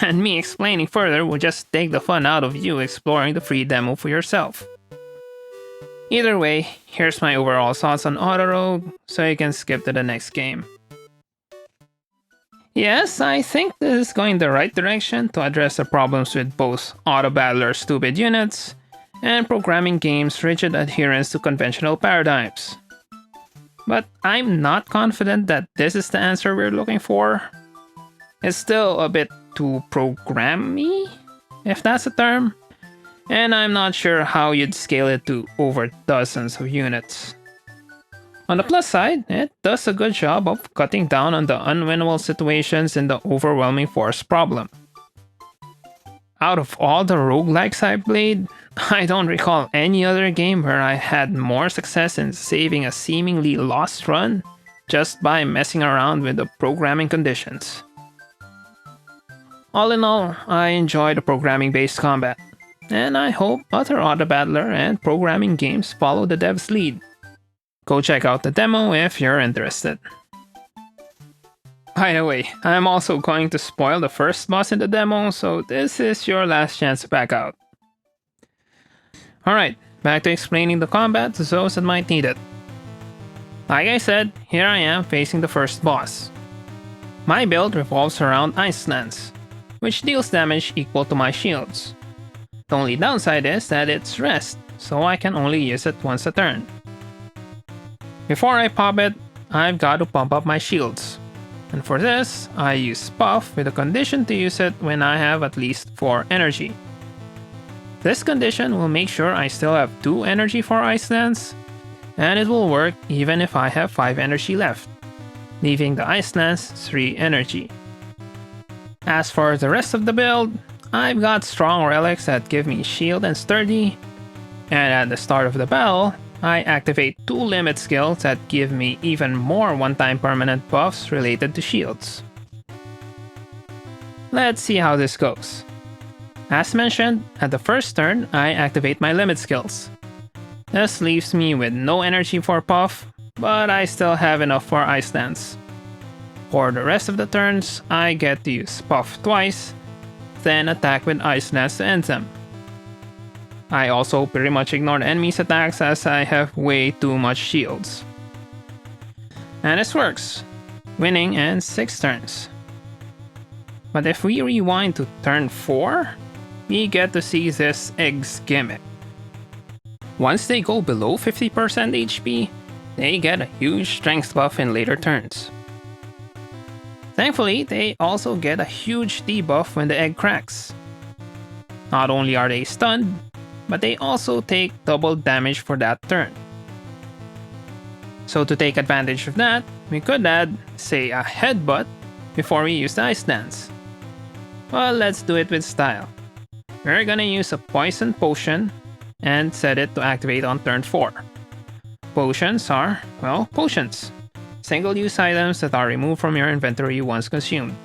and me explaining further will just take the fun out of you exploring the free demo for yourself. Either way, here's my overall thoughts on Auto Rogue, so you can skip to the next game. Yes, I think this is going the right direction to address the problems with both Auto Battler's stupid units and programming games' rigid adherence to conventional paradigms. But I'm not confident that this is the answer we're looking for. It's still a bit too programmy, if that's a term, and I'm not sure how you'd scale it to over dozens of units. On the plus side, it does a good job of cutting down on the unwinnable situations in the overwhelming force problem. Out of all the roguelikes I've played, I don't recall any other game where I had more success in saving a seemingly lost run just by messing around with the programming conditions. All in all, I enjoy the programming-based combat, and I hope other Auto Battler and programming games follow the dev's lead. Go check out the demo if you're interested. By the way, I'm also going to spoil the first boss in the demo, so this is your last chance to back out. Alright, back to explaining the combat to those that might need it. Like I said, here I am facing the first boss. My build revolves around Ice Lance, which deals damage equal to my shields. The only downside is that it's rest, so I can only use it once a turn. Before I pop it, I've got to pump up my shields. And for this, I use Puff with a condition to use it when I have at least 4 energy. This condition will make sure I still have 2 energy for Ice Lance, and it will work even if I have 5 energy left, leaving the Ice Lance 3 energy. As for the rest of the build, I've got strong relics that give me shield and sturdy, and at the start of the battle, I activate 2 limit skills that give me even more one-time permanent buffs related to shields. Let's see how this goes. As mentioned, at the first turn, I activate my limit skills. This leaves me with no energy for Puff, but I still have enough for Ice Lance. For the rest of the turns, I get to use Puff twice, then attack with Ice Lance to end them. I also pretty much ignore the enemy's attacks as I have way too much shields. And this works, winning in 6 turns. But if we rewind to turn 4, we get to see this Eggs gimmick. Once they go below 50% HP, they get a huge strength buff in later turns. Thankfully, they also get a huge debuff when the egg cracks. Not only are they stunned, but they also take double damage for that turn. So to take advantage of that, we could add, say, a headbutt before we use the Ice Dance. Well, let's do it with style. We're gonna use a Poison Potion and set it to activate on turn 4. Potions are, well, potions. Single-use items that are removed from your inventory once consumed.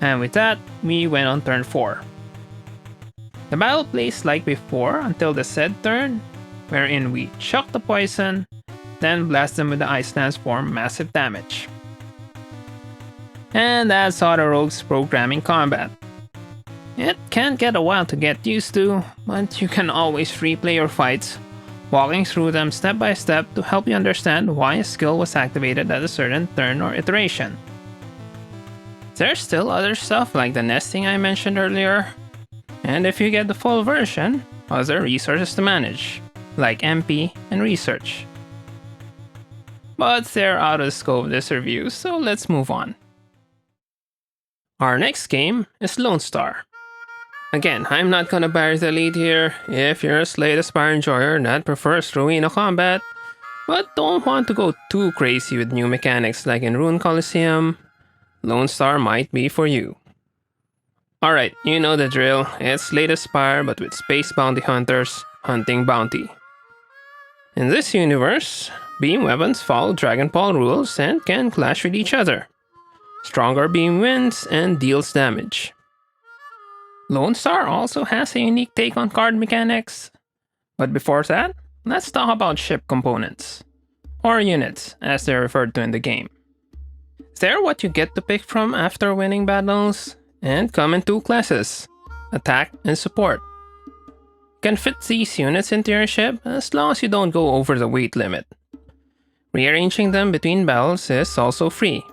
And with that, we went on turn 4. The battle plays like before until the said turn, wherein we chuck the poison, then blast them with the Ice Dance for massive damage. And that's Auto Rogue's programming combat. It can get a while to get used to, but you can always replay your fights, walking through them step by step to help you understand why a skill was activated at a certain turn or iteration. There's still other stuff like the nesting I mentioned earlier, and if you get the full version, other resources to manage, like MP and research. But they're out of the scope of this review, so let's move on. Our next game is LONESTAR. Again, I'm not gonna bury the lead here if you're a Slay the Spire enjoyer that prefers Ruina combat, but don't want to go too crazy with new mechanics like in Rune Coliseum, LONESTAR might be for you. Alright, you know the drill, it's Slay the Spire but with space bounty hunters hunting bounty. In this universe, beam weapons follow Dragon Ball rules and can clash with each other. Stronger beam wins and deals damage. LONESTAR also has a unique take on card mechanics. But before that, let's talk about ship components. Or units, as they're referred to in the game. They're what you get to pick from after winning battles, and come in 2 classes, attack and support. You can fit these units into your ship as long as you don't go over the weight limit. Rearranging them between battles is also free.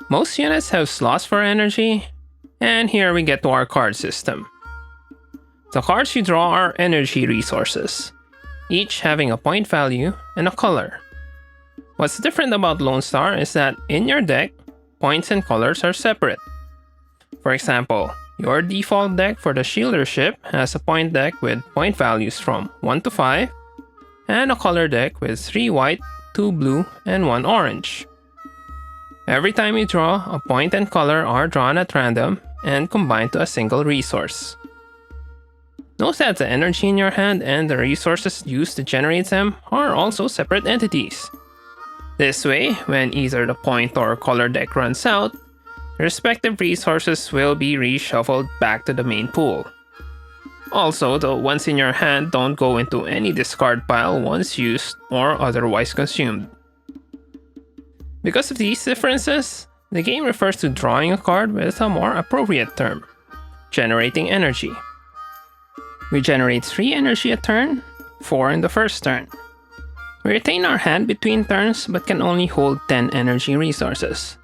Most units have slots for energy, and here we get to our card system. The cards you draw are energy resources, each having a point value and a color. What's different about LONESTAR is that in your deck, points and colors are separate. For example, your default deck for the Shielder ship has a point deck with point values from 1 to 5, and a color deck with 3 white, 2 blue, and 1 orange. Every time you draw, a point and color are drawn at random and combined to a single resource. Note that the energy in your hand and the resources used to generate them are also separate entities. This way, when either the point or color deck runs out, the respective resources will be reshuffled back to the main pool. Also, the ones in your hand don't go into any discard pile once used or otherwise consumed. Because of these differences, the game refers to drawing a card with a more appropriate term, generating energy. We generate 3 energy a turn, 4 in the first turn. We retain our hand between turns but can only hold 10 energy resources.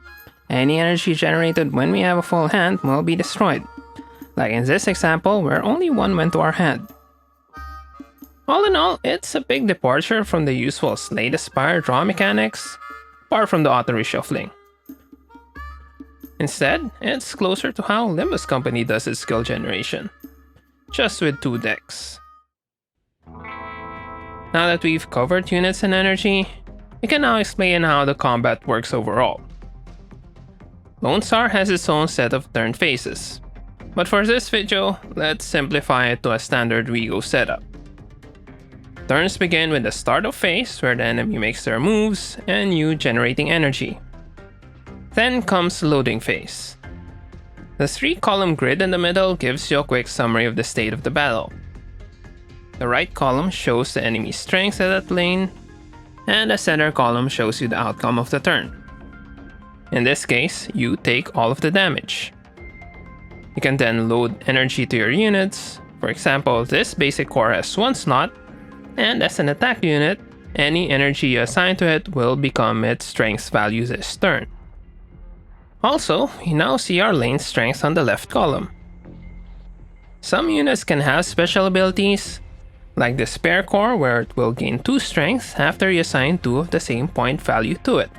Any energy generated when we have a full hand will be destroyed, like in this example where only 1 went to our hand. All in all, it's a big departure from the usual Slay the Spire draw mechanics, apart from the auto reshuffling. Instead, it's closer to how Limbus Company does its skill generation, just with 2 decks. Now that we've covered units and energy, we can now explain how the combat works overall. LONESTAR has its own set of turn phases, but for this video, let's simplify it to a standard WeGo setup. Turns begin with the start of phase where the enemy makes their moves and you generating energy. Then comes loading phase. The 3-column grid in the middle gives you a quick summary of the state of the battle. The right column shows the enemy's strength at that lane, and the center column shows you the outcome of the turn. In this case, you take all of the damage. You can then load energy to your units. For example, this basic core has 1 slot, and as an attack unit, any energy you assign to it will become its strength value this turn. Also, we now see our lane strength on the left column. Some units can have special abilities, like the spare core where it will gain 2 strength after you assign 2 of the same point value to it.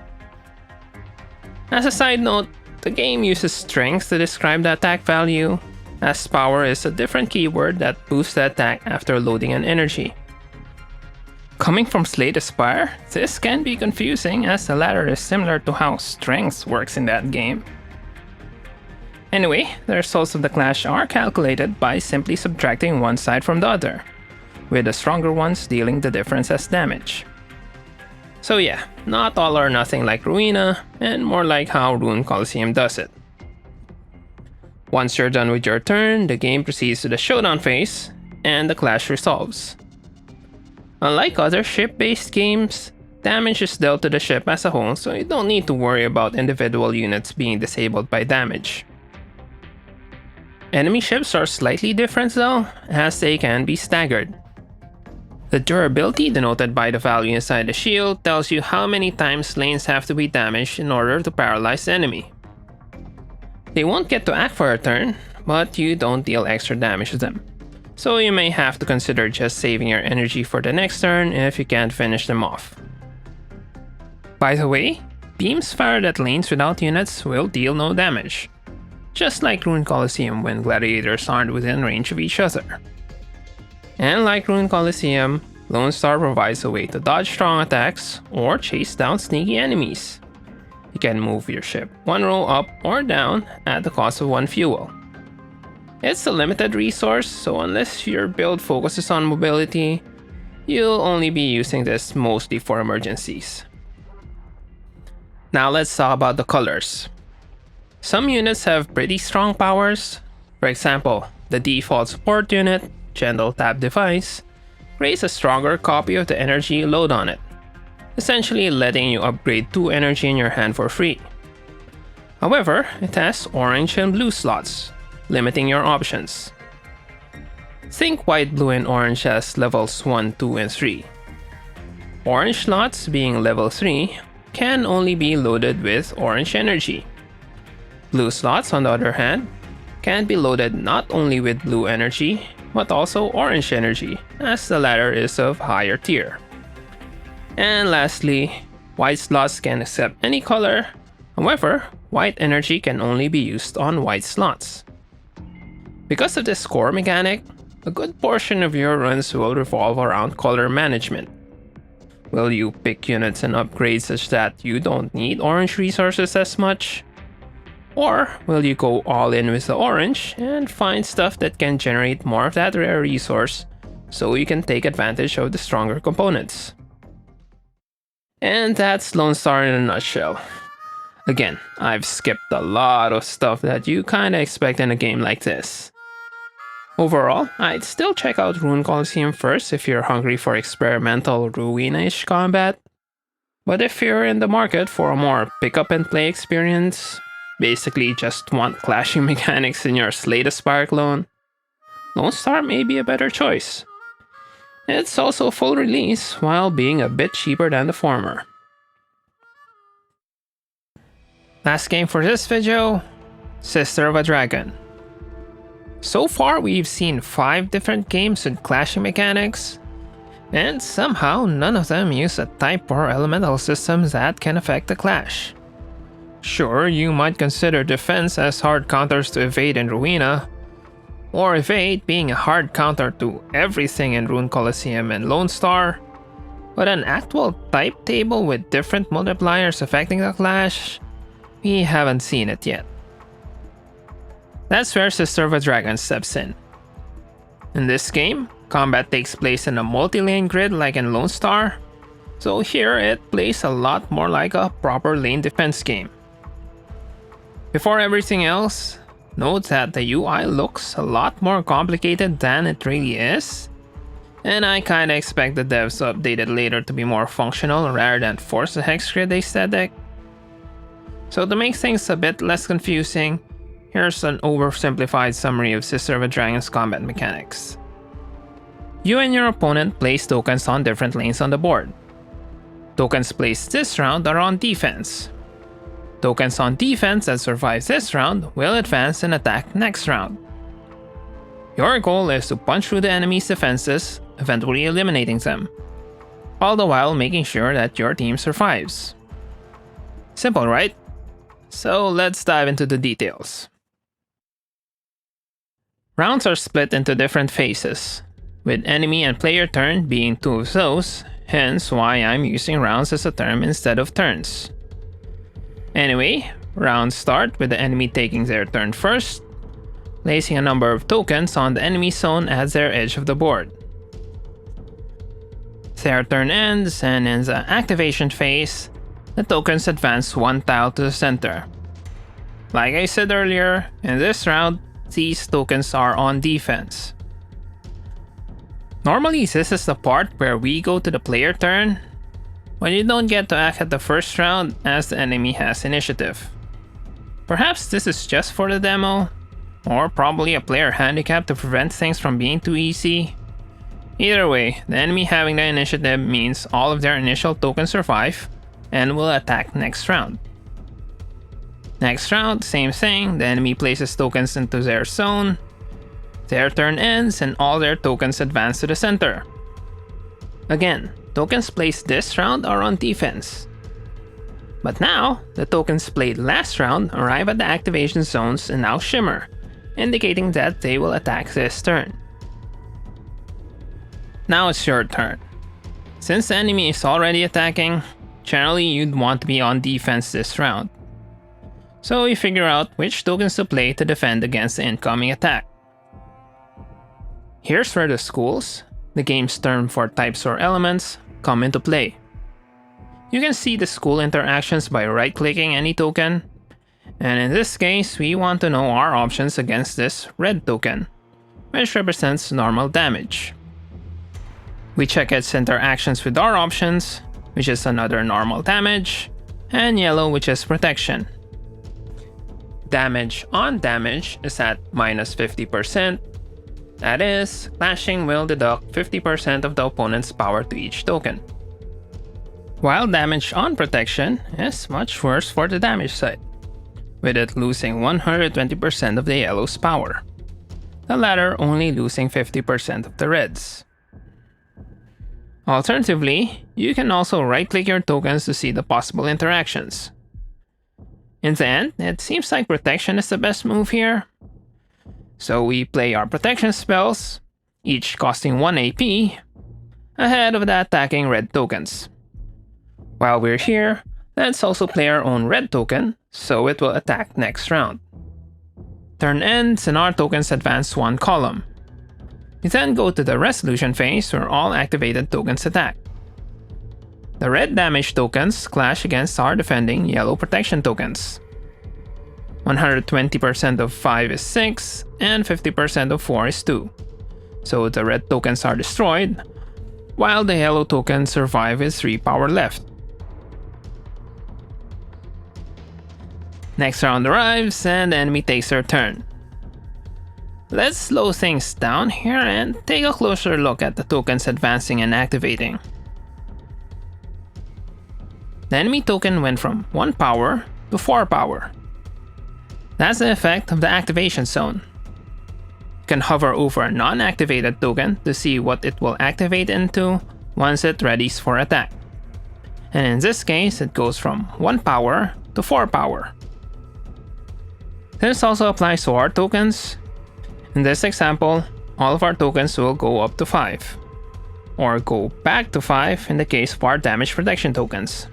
As a side note, the game uses strength to describe the attack value, as power is a different keyword that boosts the attack after loading an energy. Coming from Slay the Spire, this can be confusing as the latter is similar to how strength works in that game. Anyway, the results of the clash are calculated by simply subtracting one side from the other, with the stronger ones dealing the difference as damage. So yeah, not all or nothing like Ruina, and more like how Rune Coliseum does it. Once you're done with your turn, the game proceeds to the showdown phase, and the clash resolves. Unlike other ship-based games, damage is dealt to the ship as a whole, so you don't need to worry about individual units being disabled by damage. Enemy ships are slightly different though, as they can be staggered. The durability denoted by the value inside the shield tells you how many times lanes have to be damaged in order to paralyze the enemy. They won't get to act for a turn, but you don't deal extra damage to them. So you may have to consider just saving your energy for the next turn if you can't finish them off. By the way, beams fired at lanes without units will deal no damage, just like Rune Coliseum when gladiators aren't within range of each other. And like Rune Coliseum, LONESTAR provides a way to dodge strong attacks or chase down sneaky enemies. You can move your ship one row up or down at the cost of 1 fuel. It's a limited resource, so unless your build focuses on mobility, you'll only be using this mostly for emergencies. Now let's talk about the colors. Some units have pretty strong powers. For example, the default support unit, Gentle Tap Device, creates a stronger copy of the energy you load on it, essentially letting you upgrade 2 energy in your hand for free. However, it has orange and blue slots, limiting your options. Think white, blue, and orange as levels 1, 2, and 3. Orange slots, being level 3, can only be loaded with orange energy. Blue slots, on the other hand, can be loaded not only with blue energy, but also orange energy, as the latter is of higher tier. And lastly, white slots can accept any color. However, white energy can only be used on white slots. Because of this core mechanic, a good portion of your runs will revolve around color management. Will you pick units and upgrades such that you don't need orange resources as much? Or will you go all in with the orange and find stuff that can generate more of that rare resource so you can take advantage of the stronger components? And that's LONESTAR in a nutshell. Again, I've skipped a lot of stuff that you kinda expect in a game like this. Overall, I'd still check out Rune Coliseum first if you're hungry for experimental Ruina-ish combat. But if you're in the market for a more pick-up-and-play experience, basically just want clashing mechanics in your Slay the Spire clone, LONESTAR may be a better choice. It's also full release while being a bit cheaper than the former. Last game for this video, Sister of a Dragon. So far we've seen 5 different games with clashing mechanics, and somehow none of them use a type or elemental system that can affect the clash. Sure, you might consider defense as hard counters to evade in Ruina, or evade being a hard counter to everything in Rune Coliseum and LONESTAR, but an actual type table with different multipliers affecting the clash, we haven't seen it yet. That's where Sister of a Dragon steps in. In this game, combat takes place in a multi-lane grid like in LONESTAR, so here it plays a lot more like a proper lane defense game. Before everything else, note that the UI looks a lot more complicated than it really is, and I kinda expect the devs to update it later to be more functional rather than force a hex grid aesthetic. So to make things a bit less confusing, here's an oversimplified summary of Sister of a Dragon's combat mechanics. You and your opponent place tokens on different lanes on the board. Tokens placed this round are on defense. Tokens on defense that survive this round will advance and attack next round. Your goal is to punch through the enemy's defenses, eventually eliminating them, all the while making sure that your team survives. Simple, right? So let's dive into the details. Rounds are split into different phases, with enemy and player turn being two of those, hence why I'm using rounds as a term instead of turns. Anyway, rounds start with the enemy taking their turn first, placing a number of tokens on the enemy zone at their edge of the board. Their turn ends, and in the activation phase, the tokens advance one tile to the center. Like I said earlier, in this round, these tokens are on defense. Normally, this is the part where we go to the player turn, but you don't get to act at the first round as the enemy has initiative. Perhaps this is just for the demo, or probably a player handicap to prevent things from being too easy. Either way, the enemy having the initiative means all of their initial tokens survive and will attack next round. Next round, same thing, the enemy places tokens into their zone, their turn ends, and all their tokens advance to the center. Again, tokens placed this round are on defense. But now, the tokens played last round arrive at the activation zones and now shimmer, indicating that they will attack this turn. Now it's your turn. Since the enemy is already attacking, generally you'd want to be on defense this round. So you figure out which tokens to play to defend against the incoming attack. Here's where the schools, the game's term for types or elements, come into play. You can see the school interactions by right-clicking any token, and in this case we want to know our options against this red token, which represents normal damage. We check its interactions with our options, which is another normal damage, and yellow, which is protection. Damage on damage is at minus 50%. That is, clashing will deduct 50% of the opponent's power to each token. While damage on protection is much worse for the damage side, with it losing 120% of the yellow's power, the latter only losing 50% of the red's. Alternatively, you can also right-click your tokens to see the possible interactions. In the end, it seems like protection is the best move here. So we play our protection spells, each costing 1 AP, ahead of the attacking red tokens. While we're here, let's also play our own red token, so it will attack next round. Turn ends and our tokens advance one column. We then go to the resolution phase where all activated tokens attack. The red damage tokens clash against our defending yellow protection tokens. 120% of 5 is 6, and 50% of 4 is 2. So the red tokens are destroyed, while the yellow tokens survive with 3 power left. Next round arrives, and the enemy takes their turn. Let's slow things down here and take a closer look at the tokens advancing and activating. The enemy token went from 1 power to 4 power. That's the effect of the activation zone. You can hover over a non-activated token to see what it will activate into once it readies for attack. And in this case, it goes from 1 power to 4 power. This also applies to our tokens. In this example, all of our tokens will go up to 5, or go back to 5 in the case of our damage protection tokens.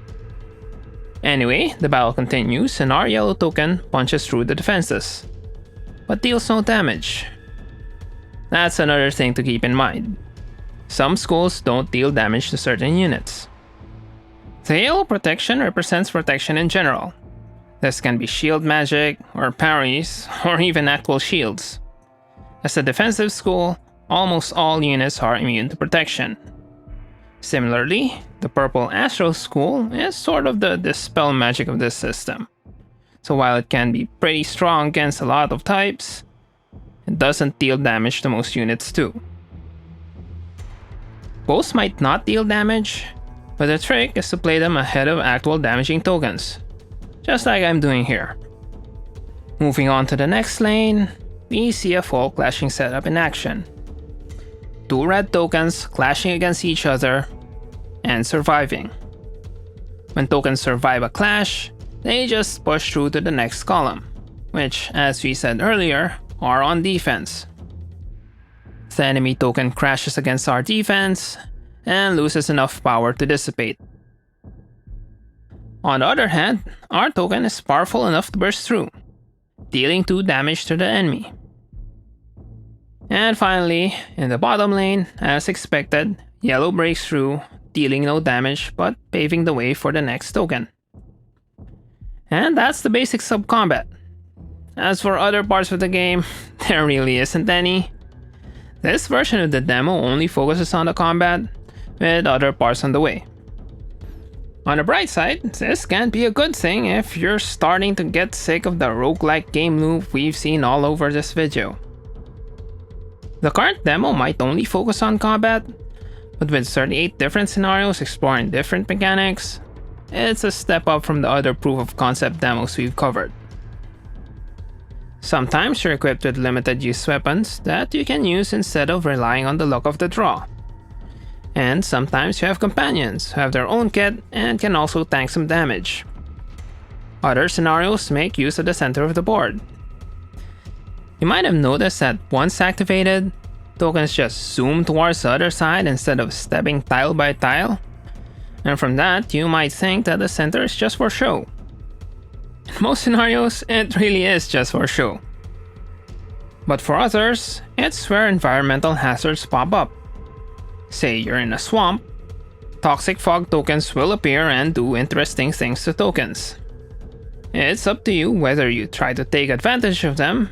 Anyway, the battle continues and our yellow token punches through the defenses, but deals no damage. That's another thing to keep in mind. Some schools don't deal damage to certain units. The yellow protection represents protection in general. This can be shield magic, or parries, or even actual shields. As a defensive school, almost all units are immune to protection. Similarly, the purple Astro school is sort of the dispel magic of this system. So while it can be pretty strong against a lot of types, it doesn't deal damage to most units too. Both might not deal damage, but the trick is to play them ahead of actual damaging tokens, just like I'm doing here. Moving on to the next lane, we see a full clashing setup in action. two red tokens clashing against each other and surviving. When tokens survive a clash, they just push through to the next column, which, as we said earlier, are on defense. The enemy token crashes against our defense and loses enough power to dissipate. On the other hand, our token is powerful enough to burst through, dealing 2 damage to the enemy. And finally, in the bottom lane, as expected, yellow breaks through, dealing no damage but paving the way for the next token. And that's the basics of combat. As for other parts of the game, there really isn't any. This version of the demo only focuses on the combat, with other parts on the way. On the bright side, this can be a good thing if you're starting to get sick of the roguelike game loop we've seen all over this video. The current demo might only focus on combat, but with 38 different scenarios exploring different mechanics, it's a step up from the other proof of concept demos we've covered. Sometimes you're equipped with limited use weapons that you can use instead of relying on the luck of the draw. And sometimes you have companions who have their own kit and can also tank some damage. Other scenarios make use of the center of the board. You might have noticed that once activated, tokens just zoom towards the other side instead of stepping tile by tile. And from that, you might think that the center is just for show. In most scenarios, it really is just for show. But for others, it's where environmental hazards pop up. Say you're in a swamp, toxic fog tokens will appear and do interesting things to tokens. It's up to you whether you try to take advantage of them,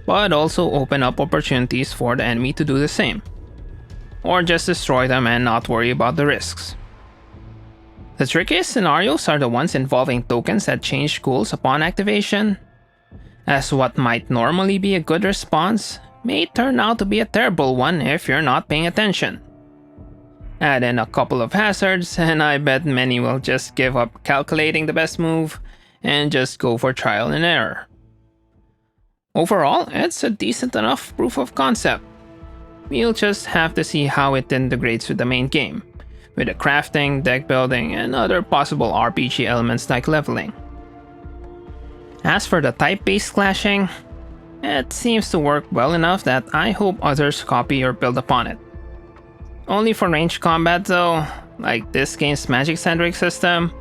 but also open up opportunities for the enemy to do the same. Or just destroy them and not worry about the risks. The trickiest scenarios are the ones involving tokens that change schools upon activation, as what might normally be a good response may turn out to be a terrible one if you're not paying attention. Add in a couple of hazards and I bet many will just give up calculating the best move and just go for trial and error. Overall, it's a decent enough proof of concept. We'll just have to see how it integrates with the main game, with the crafting, deck building, and other possible RPG elements like leveling. As for the type-based clashing, it seems to work well enough that I hope others copy or build upon it. Only for ranged combat though, like this game's magic-centric system,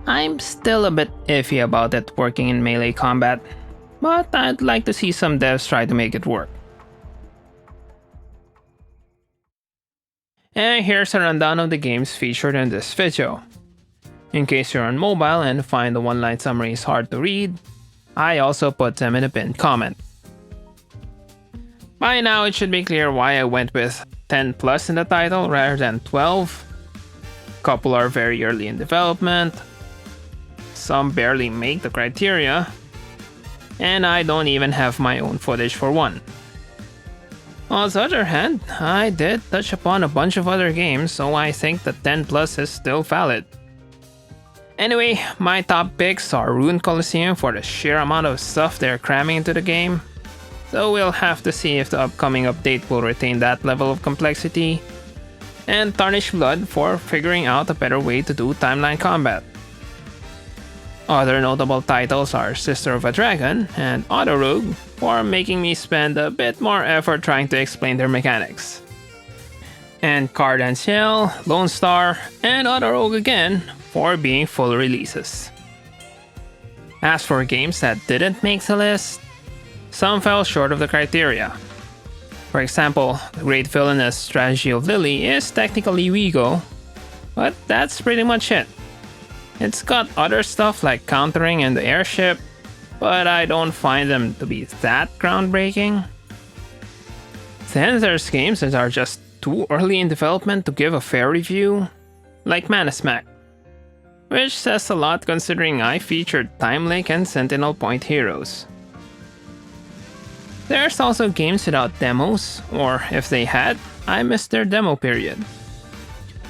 I'm still a bit iffy about it working in melee combat, but I'd like to see some devs try to make it work. And here's a rundown of the games featured in this video. In case you're on mobile and find the one-line summaries hard to read, I also put them in a pinned comment. By now it should be clear why I went with 10 plus in the title rather than 12. A couple are very early in development, some barely make the criteria, and I don't even have my own footage for one. On the other hand, I did touch upon a bunch of other games, so I think the 10 plus is still valid. Anyway, my top picks are Rune Coliseum for the sheer amount of stuff they're cramming into the game, so we'll have to see if the upcoming update will retain that level of complexity, and Tarnished Blood for figuring out a better way to do timeline combat. Other notable titles are Sister of a Dragon and Auto Rogue for making me spend a bit more effort trying to explain their mechanics. And Card-en-Ciel, LONESTAR, and Auto Rogue again for being full releases. As for games that didn't make the list, some fell short of the criteria. For example, the Great Villainous Strategy of Lily is technically WeGo, but that's pretty much it. It's got other stuff like countering and the airship, but I don't find them to be that groundbreaking. Then there's games that are just too early in development to give a fair review, like Manasmack, which says a lot considering I featured Timelake and Sentinel Point heroes. There's also games without demos, or if they had, I missed their demo period.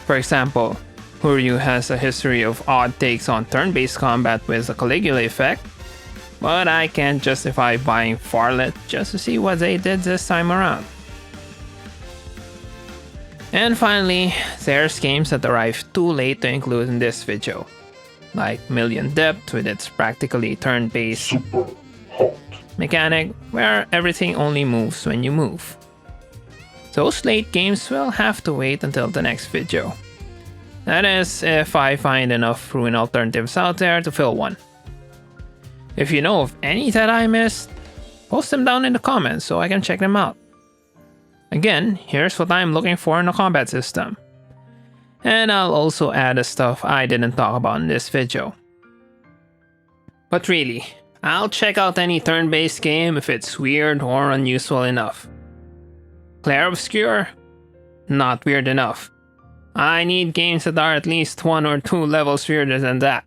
For example, Huryu has a history of odd takes on turn-based combat with the Caligula effect, but I can't justify buying Farlet just to see what they did this time around. And finally, there's games that arrive too late to include in this video, like Million Depth with its practically turn-based mechanic where everything only moves when you move. Those late games will have to wait until the next video. That is, if I find enough Ruina-lternatives out there to fill one. If you know of any that I missed, post them down in the comments so I can check them out. Again, here's what I'm looking for in a combat system. And I'll also add the stuff I didn't talk about in this video. But really, I'll check out any turn-based game if it's weird or unusual enough. Clair Obscure? Not weird enough. I need games that are at least 1 or 2 levels weirder than that.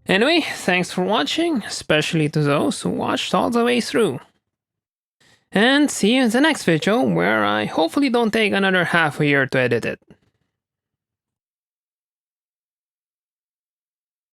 Anyway, thanks for watching, especially to those who watched all the way through. And see you in the next video, where I hopefully don't take another half a year to edit it.